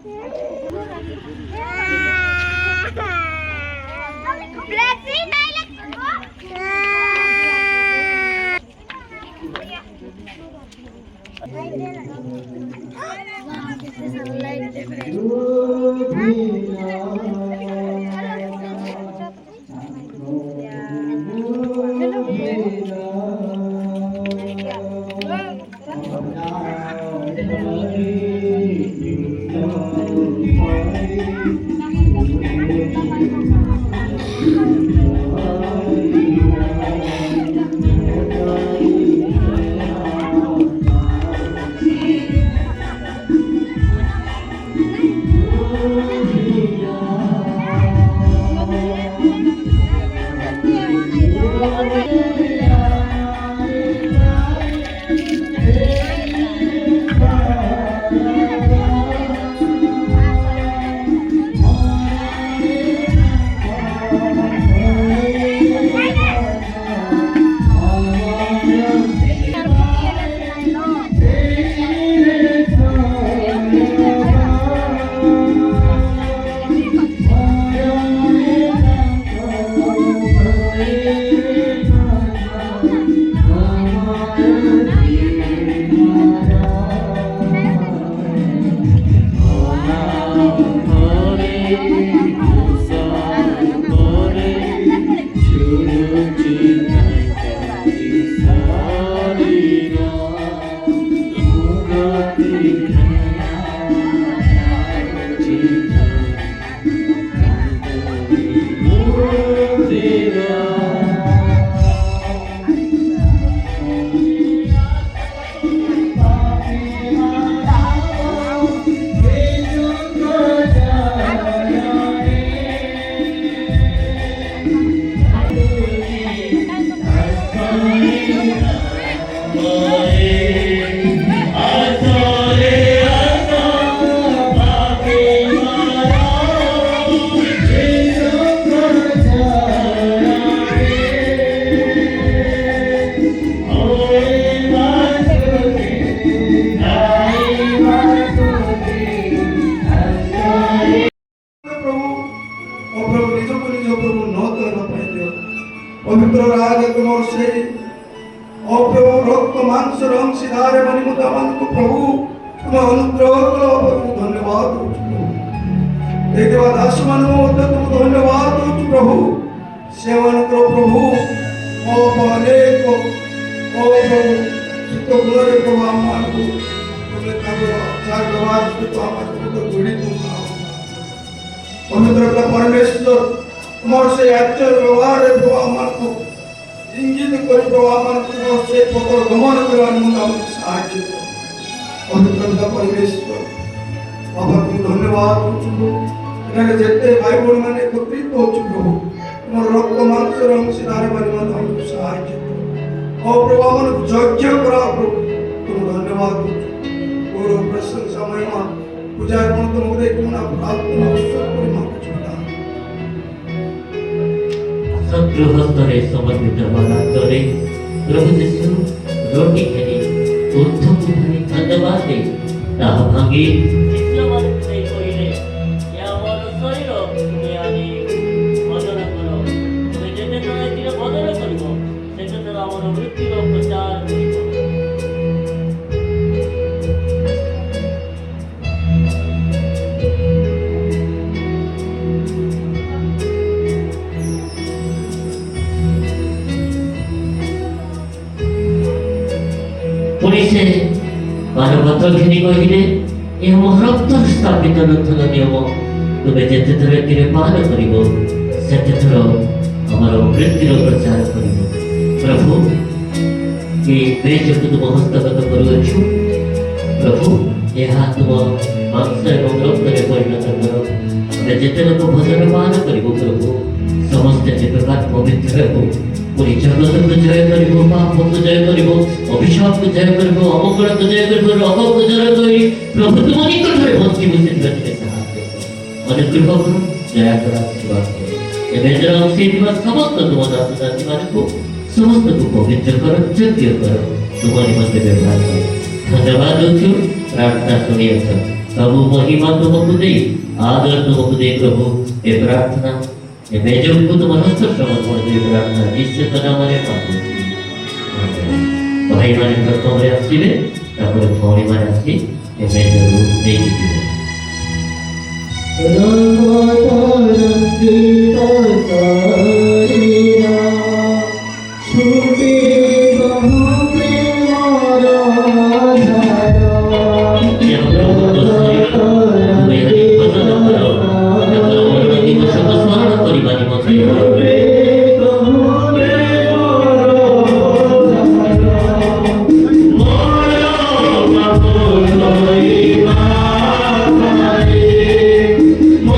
ସମୁଦ୍ର ରାଜ ତୁମର ସେଇ ଅପ୍ରଭୁ ରକ୍ତ ମାଂସର ଅଂଶୀଦାର ମାନଙ୍କୁ ପ୍ରଭୁ ତୁମ ଅନୁଗ୍ରହ କଲକୁ ଧନ୍ୟବାଦ ଦଉଛୁ ପ୍ରଭୁ। ଦେଇଥିବା ଦାସମାନଙ୍କୁ ମଧ୍ୟ ତୁମକୁ ଧନ୍ୟବାଦ ଦଉଛୁ ପ୍ରଭୁ। ସେମାନଙ୍କର ପ୍ରଭୁ ଅନେକ ପ୍ରଭୁ ଚିତ୍ତ ଗୁଣରେ ପ୍ରଭୁ ଆମମାନଙ୍କୁ ତୁମେ ତାଙ୍କର ଆଚାର ବ୍ୟବହାର ସହିତ ଆମମାନଙ୍କୁ ଜଡ଼ିତ ପବିତ୍ର ପରମେଶ୍ୱର ତୁମର ସେଇ ଆଚାର ବ୍ୟବହାରରେ ପ୍ରଭୁ ଆମମାନଙ୍କୁ ଇଙ୍ଗିତ କରି ପ୍ରଭୁ ଆମମାନଙ୍କୁ ସେ ପଥର ଗମନ କରିବା ନିମନ୍ତେ ଆମକୁ ସାହାଯ୍ୟ କର। ପବିତ୍ର ପରମେଶ୍ୱର ବାବା ତୁମକୁ ଧନ୍ୟବାଦ ଦଉଛୁ। ଏଠାରେ ଯେତେ ଭାଇ ଭଉଣୀମାନେ ଏକତ୍ରିତ ହଉଛୁ ପ୍ରଭୁ ତୁମର ରକ୍ତ ମାଂସର ଅଂଶୀଦାର ନିମନ୍ତେ ଆମକୁ ସାହାଯ୍ୟ କର। ପ୍ରଭୁ ଆମମାନଙ୍କୁ ଯଜ୍ଞ କରା ପ୍ରଭୁ ତୁମକୁ ଧନ୍ୟବାଦ ଦଉଛୁ। ଗୌରବ ପ୍ରଶଂସା ମହିମା ପୂଜା ଗୁଣ ତୁମକୁ ଦେଇ ତୁମ ପ୍ରାର୍ଥନା ଉତ୍ସବ କରି ମାଗୁଛୁ। गृहस्थरे समर्पित मनांतरे प्रभु यीशु रोटी खाई ऊर्ध्व धरि धन्यवाद दे ताहा भांगी शिष्यମାନଙ୍କୁ ଦେଇ କହିଲେ ଏ ଆମର ଶରୀର ତୁମେ ଆଣି ଭୋଜନ କର। ତୁମେ ଯେତେ ଥର ଏଥିରେ ଭୋଜନ କରିବ ସେତେ ଥର ଆମର ମୃତ୍ୟୁର ପ୍ରଚାର କରିବ। पुणी से मानवत घिनी कहले ए मो रक्त स्थापित नूतन नियम तुम्हें जेते थर एथिरे पान करिवो सेते थर हमर मृत्युर प्रचार करिवो। प्रभु ए बेजक तुम हस्तगत करुअछु प्रभु यह तुम मांस एवं रक्तरे परिणत कर हमें जेते लोक भोजन पान करिवो प्रभु समस्त जे प्रकार पवित्र हेबो पूरी जगत को जय करिवो पाप को जय करिवो अभिशाप को जय करिवो अमंगल को जय करिवो रोग को जय करि प्रभु तुम निकटरे भक्ति मुसित गतिरे सहायता करो अनुग्रह करो दया करो आशीर्वाद करो ए बेजर अंशी दिवस समस्त तुम दास दासी मानको समस्त को पवित्र करो यज्ञ करो तुम निमंत्रण व्यवहार करो धन्यवाद दउछु प्रार्थना सुनियछ प्रभु महिमा तुमको दे आदर तुमको दे प्रभु ए प्रार्थना ये बेजों को तो मनोस्तर श्रवण करते प्रार्थना जिससे तना माने पाते भाई माने प्रथम रे आसीबे तापर भौणी माने आसी ये बेजों रूप नहीं दिबे More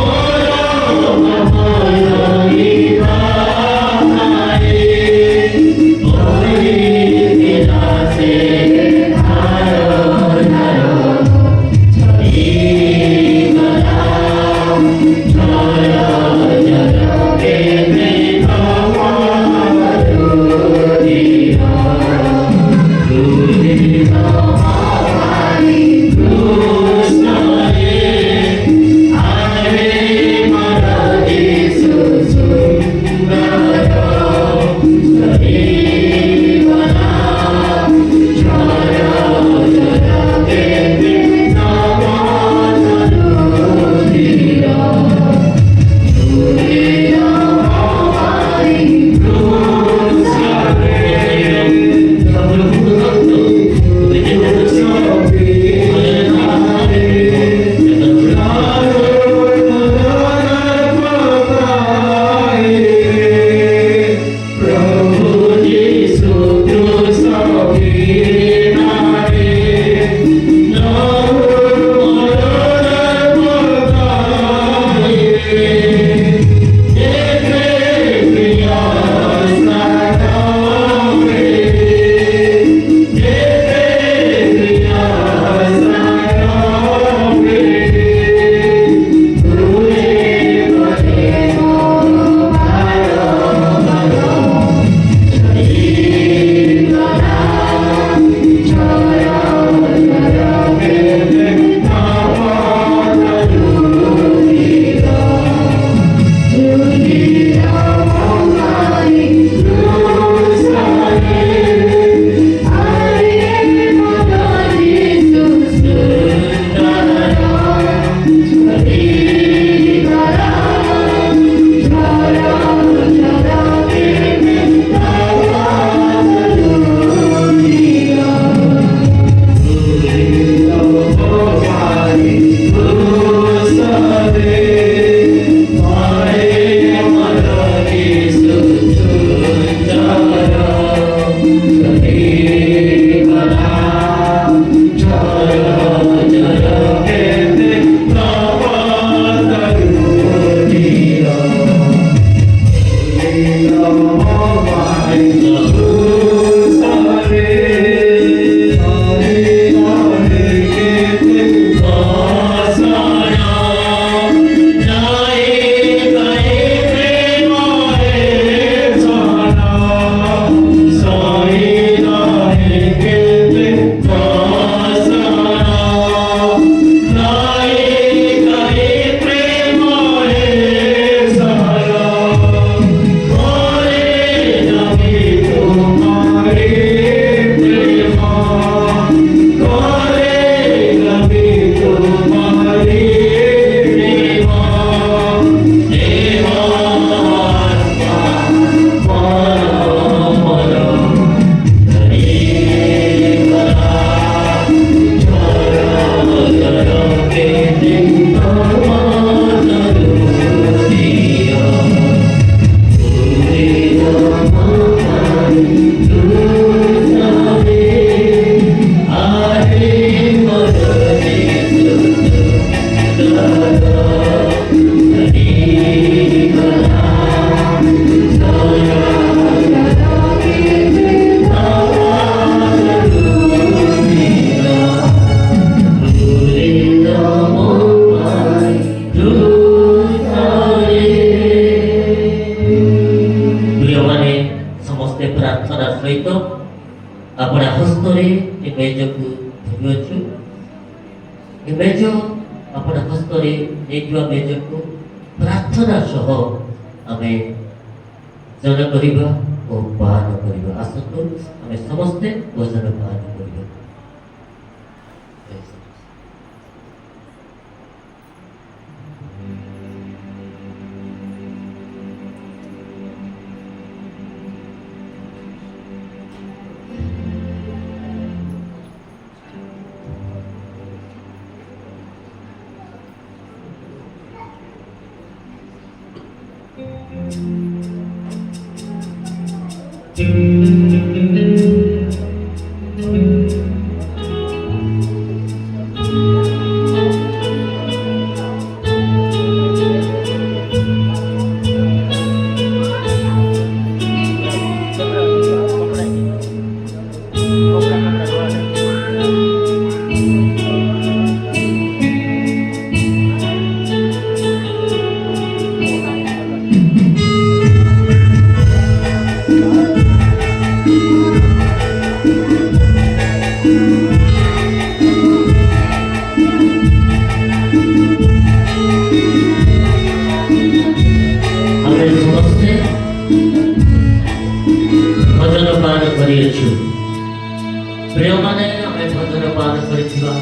मेजକୁ ଧରୁଅଛୁ ଏ ମେଜ ଆପଣ ହସ୍ତରେ ନେଇଥିବା ମେଜକୁ ପ୍ରାର୍ଥନା ସହ ଆମେ ଜନ କରିବା ଓ ପାନ କରିବା। ଆସନ୍ତୁ ଆମେ ସମସ୍ତେ ଭୋଜନ ପାନ କରିବା। ଭୋଜନ ପାନ କରିଅଛୁ। ପ୍ରିୟମାନେ ଆମେ ଭୋଜନ ପାନ କରିଥିବା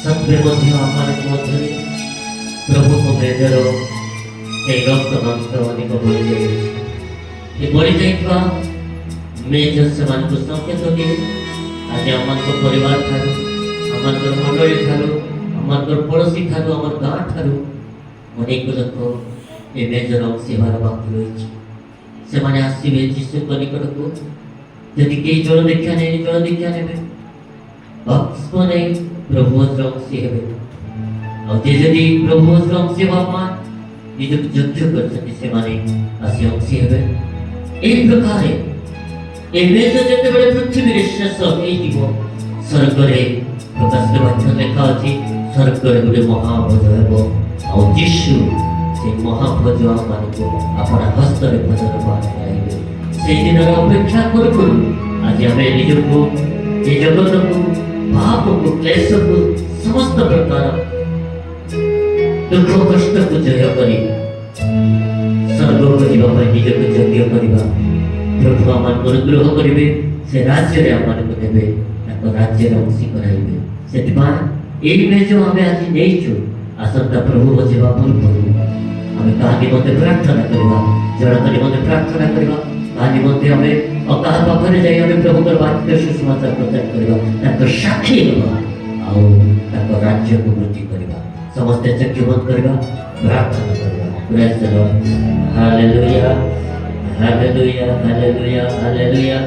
ସତ୍ତ୍ୱେ ମଧ୍ୟ ଆମମାନଙ୍କ ମଧ୍ୟରେ ପ୍ରଭୁଙ୍କ ମେଜର ଏହି ରକ୍ତ ମାଂସ ଅନେକ ବଳିଯାଇଛି। ଏ ବଳିଯାଇଥିବା ମେଜ ସେମାନଙ୍କୁ ସଂକେତ ଦିଏ ଆଜି ଆମମାନଙ୍କ ପରିବାର ଠାରୁ, ଆମମାନଙ୍କର ମଣ୍ଡଳୀ ଠାରୁ, ଆମମାନଙ୍କର ପଡ଼ୋଶୀ ଠାରୁ, ଆମର ଗାଁ ଠାରୁ ଅନେକ ଲୋକ ଏ ମେଜର ଅଂଶୀ ହେବାର ବାକି ରହିଛି। ସେମାନେ ଆସିବେ ଯୀଶୁଙ୍କ ନିକଟକୁ। ଯଦି କେହି ଜଳ ଦୀକ୍ଷା ନେଇ ଜଳ ଦୀକ୍ଷା ନେବେ, ବାପ୍ତିସ୍ମ ନେଇ ପ୍ରଭୁ ଅଂଶୀ ହେବେ। ଆଉ ଯେ ଯଦି ପ୍ରଭୁ ଅଂଶୀ ହେବା ପାଇଁ ନିଜକୁ ଯୋଗ୍ୟ କରିଛନ୍ତି ସେମାନେ ଆସି ଅଂଶୀ ହେବେ। ଏହି ପ୍ରକାରେ ଏ ମେଜ ଯେତେବେଳେ ପୃଥିବୀରେ ଶେଷ ହେଇଯିବ, ସ୍ୱର୍ଗରେ ପ୍ରକାଶିତ ବାକ୍ୟ ଲେଖା ଅଛି, ସ୍ୱର୍ଗରେ ଗୋଟେ ମହାଭୋଜ ହେବ। ଆଉ ଯୀଶୁ ସେ ମହାଭୋଜ ଆମମାନଙ୍କୁ ଆପଣା ହସ୍ତରେ ଭୋଜନ ପାନ କରାଇବେ। ସେଇ ଦିନର ଅପେକ୍ଷା କରୁ କରୁ ଆଜି ଆମେ ନିଜକୁ, ଏ ଜଗତକୁ, ପାପକୁ, କ୍ଲେଶକୁ, ସମସ୍ତ ପ୍ରକାର ଦୁଃଖ କଷ୍ଟକୁ ଜୟ କରି ସ୍ୱର୍ଗକୁ ଯିବା ପାଇଁ ନିଜକୁ ଯୋଗ୍ୟ କରିବା। ପ୍ରଭୁ ଆମମାନଙ୍କୁ ଅନୁଗ୍ରହ କରିବେ, ସେ ରାଜ୍ୟରେ ଆମମାନଙ୍କୁ ନେବେ, ତାଙ୍କ ରାଜ୍ୟରେ ଅଂଶୀ କରାଇବେ। ସେଥିପାଇଁ ଏଇ ମେଜ ଆମେ ଆଜି ନେଇଛୁ। ଆସନ୍ତା ପ୍ରଭୁ ଯିବା ପୂର୍ବରୁ ଆମେ କାହା ନିମନ୍ତେ ପ୍ରାର୍ଥନା କରିବା, ଜଣକ ନିମନ୍ତେ ପ୍ରାର୍ଥନା କରିବା, କାହା ନିମନ୍ତେ ଆମେ କାହା ପାଖରେ ଯାଇ ଆମେ ପ୍ରଭୁଙ୍କର ବାକ୍ୟ ସୁସମାଚାର ପ୍ରଚାର କରିବା, ତାଙ୍କ ସାକ୍ଷୀ ହେବା ଆଉ ତାଙ୍କ ରାଜ୍ୟକୁ ବୃଦ୍ଧି କରିବା। ସମସ୍ତେ ଚକ୍ଷୁ ବନ୍ଦ କରିବା, ପ୍ରାର୍ଥନା କରିବା। Praise the lord. Hallelujah, hallelujah, hallelujah, hallelujah.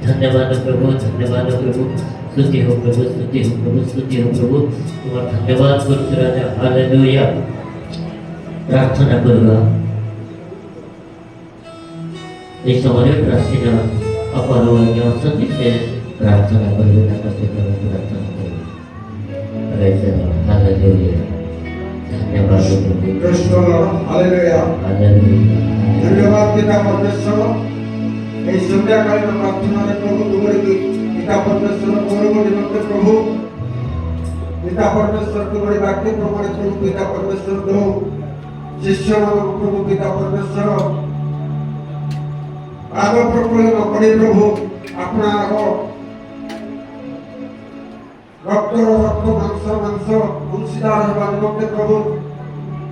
ଧନ୍ୟବାଦ ପ୍ରଭୁ, ଧନ୍ୟବାଦ ପ୍ରଭୁ। स्तुति हो प्रभु, स्तुति हो प्रभु, स्तुति हो प्रभु। तुम्हारा धन्यवाद करते राजा। हालेलुया। प्रार्थना करवा এই সময়ে প্রার্থনা অপরণীয় অসতি সে প্রার্থনা করবে, তার সে প্রার্থনা করবে। Praise the Lord. হালেলুয়া। ধন্যবাদ প্রভু। কৃষ্ণ হালেলুয়া। হালেলুয়া। ধন্যবাদ পিতা পরমেশ্বর। এই সন্ধ্যাকালীন প্রার্থনারে প্রভু তোমার পিতা परमेश्वर गौरव निमंत्र प्रभु पिता परमेश्वर तुम्हारे वाक्य प्रमाण प्रभु पिता परमेश्वर दो शिष्य प्रभु पिता परमेश्वर आग प्रकरण करे प्रभु अपना आग रक्त रक्त मांस मांस अंशीदार हेबा निमंत्र प्रभु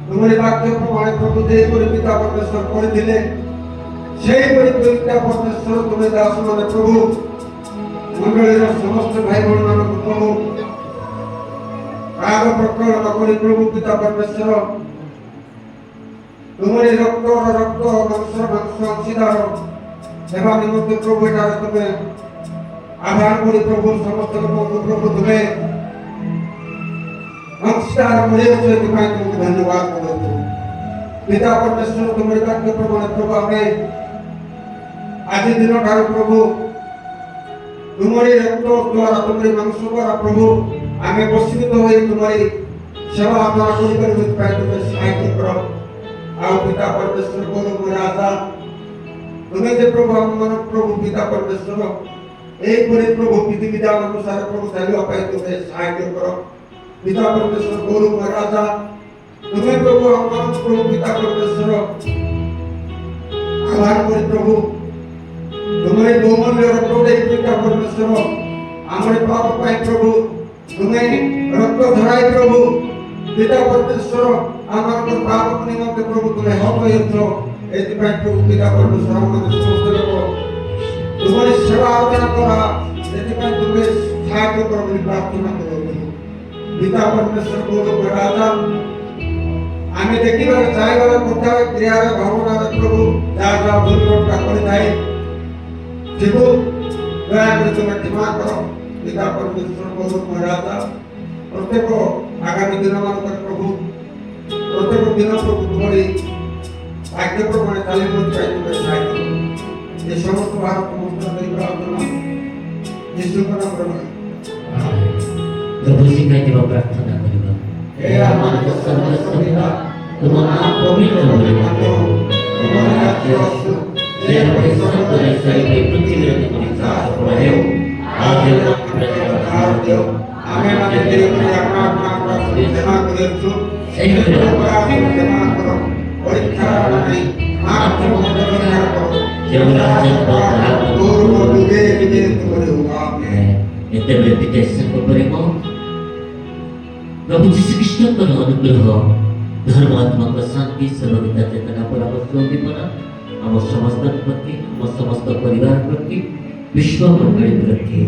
तुम्हारे वाक्य प्रमाण प्रभु जे पिता परमेश्वर करथिले सेही पिता परमेश्वर तुम्हें दास माने प्रभु मंडलीर समस्त भाई भौणी मानक प्रभु राग प्रकरण करी प्रभु पिता परमेश्वर तुम्हारी रक्त रक्त मांस मांस अंशीदार सेवा निमंत्र प्रभु एटार तुम्हें आभार करी प्रभु समस्त लोक प्रभु तुम्हें अंशीदार करे तुमको धन्यवाद करूँ पिता परमेश्वर तुम्हारी वाक्य प्रमाण प्रभु हमें आज दिन ठार प्रभु तुम्हारी रक्त द्वारा तुम्हारी मांस द्वारा प्रभु आमे वशीभूत होई तुम्हारी सेवा हमारा करिकर पाए तुम्हें सहायता करो। आओ पिता परमेश्वर बोलो राजा तुम्हें जे प्रभु हम प्रभु पिता परमेश्वर এইপরি প্রভু পৃথিবীতে অনুসারে প্রভু চালিয়ে পাইতে সাহায্য করো। পিতা পরমেশ্বর গৌরব রাজা তুমি প্রভু আমার প্রভু পিতা পরমেশ্বর আহ্বান করি প্রভু তুমি বহুমূল্য প্রভু পিতা পরমেশ্বর আমার পাপ পাই প্রভু তুমি রক্ত ধরাই প্রভু পিতা পরমেশ্বর আমার পাপ নিমন্তে প্রভু তুমি হত এଥିପାଇଁ প্রভু পিতা পরমেশ্বর আমাদের সমস্ত লোক তোমার সেবা আরাধনা করা এଥିପାଇଁ তুমি সাহায্য করো বলে প্রার্থনা করো পিতা পরমেশ্বর গৌরব রাজা আমি দেখিবার চাইবার কথা ক্রিয়ার ভাবনার প্রভু যা যা ভুল রোডটা করে দেয় সেগুলো দয়া করে তুমি ক্ষমা করো পিতা পরমেশ্বর গৌরব রাজা প্রত্যেক আগামী দিনମାନଙ୍କରେ প্রভু প্রত্যেক দিন প্রভু তোমারি বাক্য প্রমাণে চালিয়ে বলতে চাই তুমি সাহায্য করো এই সমস্ত ভারত সমস্ত প্রার্থনা যিশুଙ୍କ নামରେ प्रभु शिखाइदिवा प्रार्थना करिबा हे हमर सर्वस्वपिता तुम नाम पवित्र होइबा तुम राज्य आसु जे स्वर्ग रे सही पृथ्वी रे तुम विचार करो आज प्रतिकार दियो आमे माने तेरे प्रति अपना क्षमा करियो सही क्षमा करो परीक्षा नहीं मात्र मदद करो जो राज्य द्वारा गौरव दुगे विजय करे होगा एते बेपितेशन को करेमो प्रभु जीशु कृष्णଙ୍କର ଅନୁଗ୍ରହ ଧର୍ମାତ୍ମକ ଶାନ୍ତି ସର୍ବବିତା ଚେତନା ପରାମର୍ଶ ଦୀପନା ଆମ ସମସ୍ତଙ୍କ ପ୍ରତି ଆମ ସମସ୍ତ ପରିବାର ପ୍ରତି ବିଶ୍ୱ ମଣ୍ଡଳୀ ପ୍ରତି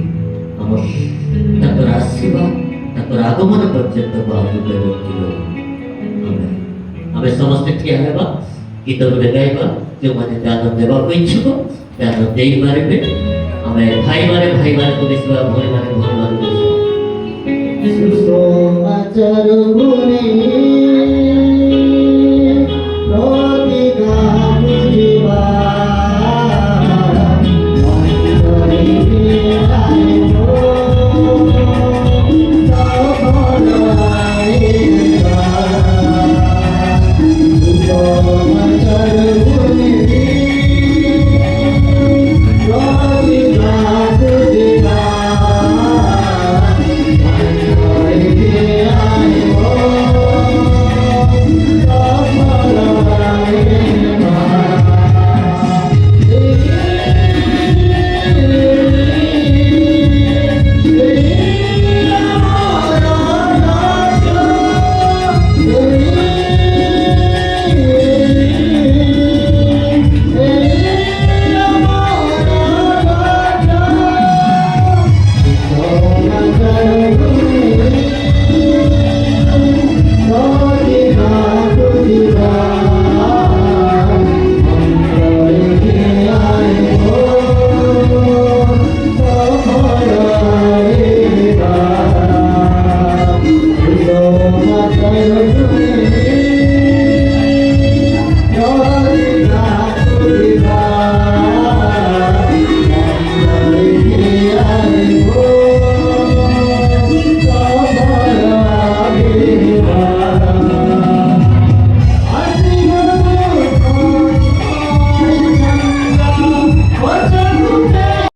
ଆମ ତାଙ୍କର ଆଶୀର୍ବାଦ ତାଙ୍କର ଆଗମନ ପର୍ଯ୍ୟନ୍ତ ବାହୁରେ ବର୍ତ୍ତି ରହୁ ଆମେ ସମସ୍ତେ ଠିଆ ହେବା ଗୀତ ଗୋଟେ ଗାଇବା ଯେଉଁମାନେ ଦାନ ଦେବାକୁ ଇଚ୍ଛୁକ ଦାନ ଦେଇପାରିବେ ଆମେ ଭାଇମାନଙ୍କୁ ମିଶିବା ଭଉଣୀମାନେ ଭଉଣୀମାନଙ୍କୁ ମିଶିବା সুসমাচার গুণে প্রতিগান জীবা Bye.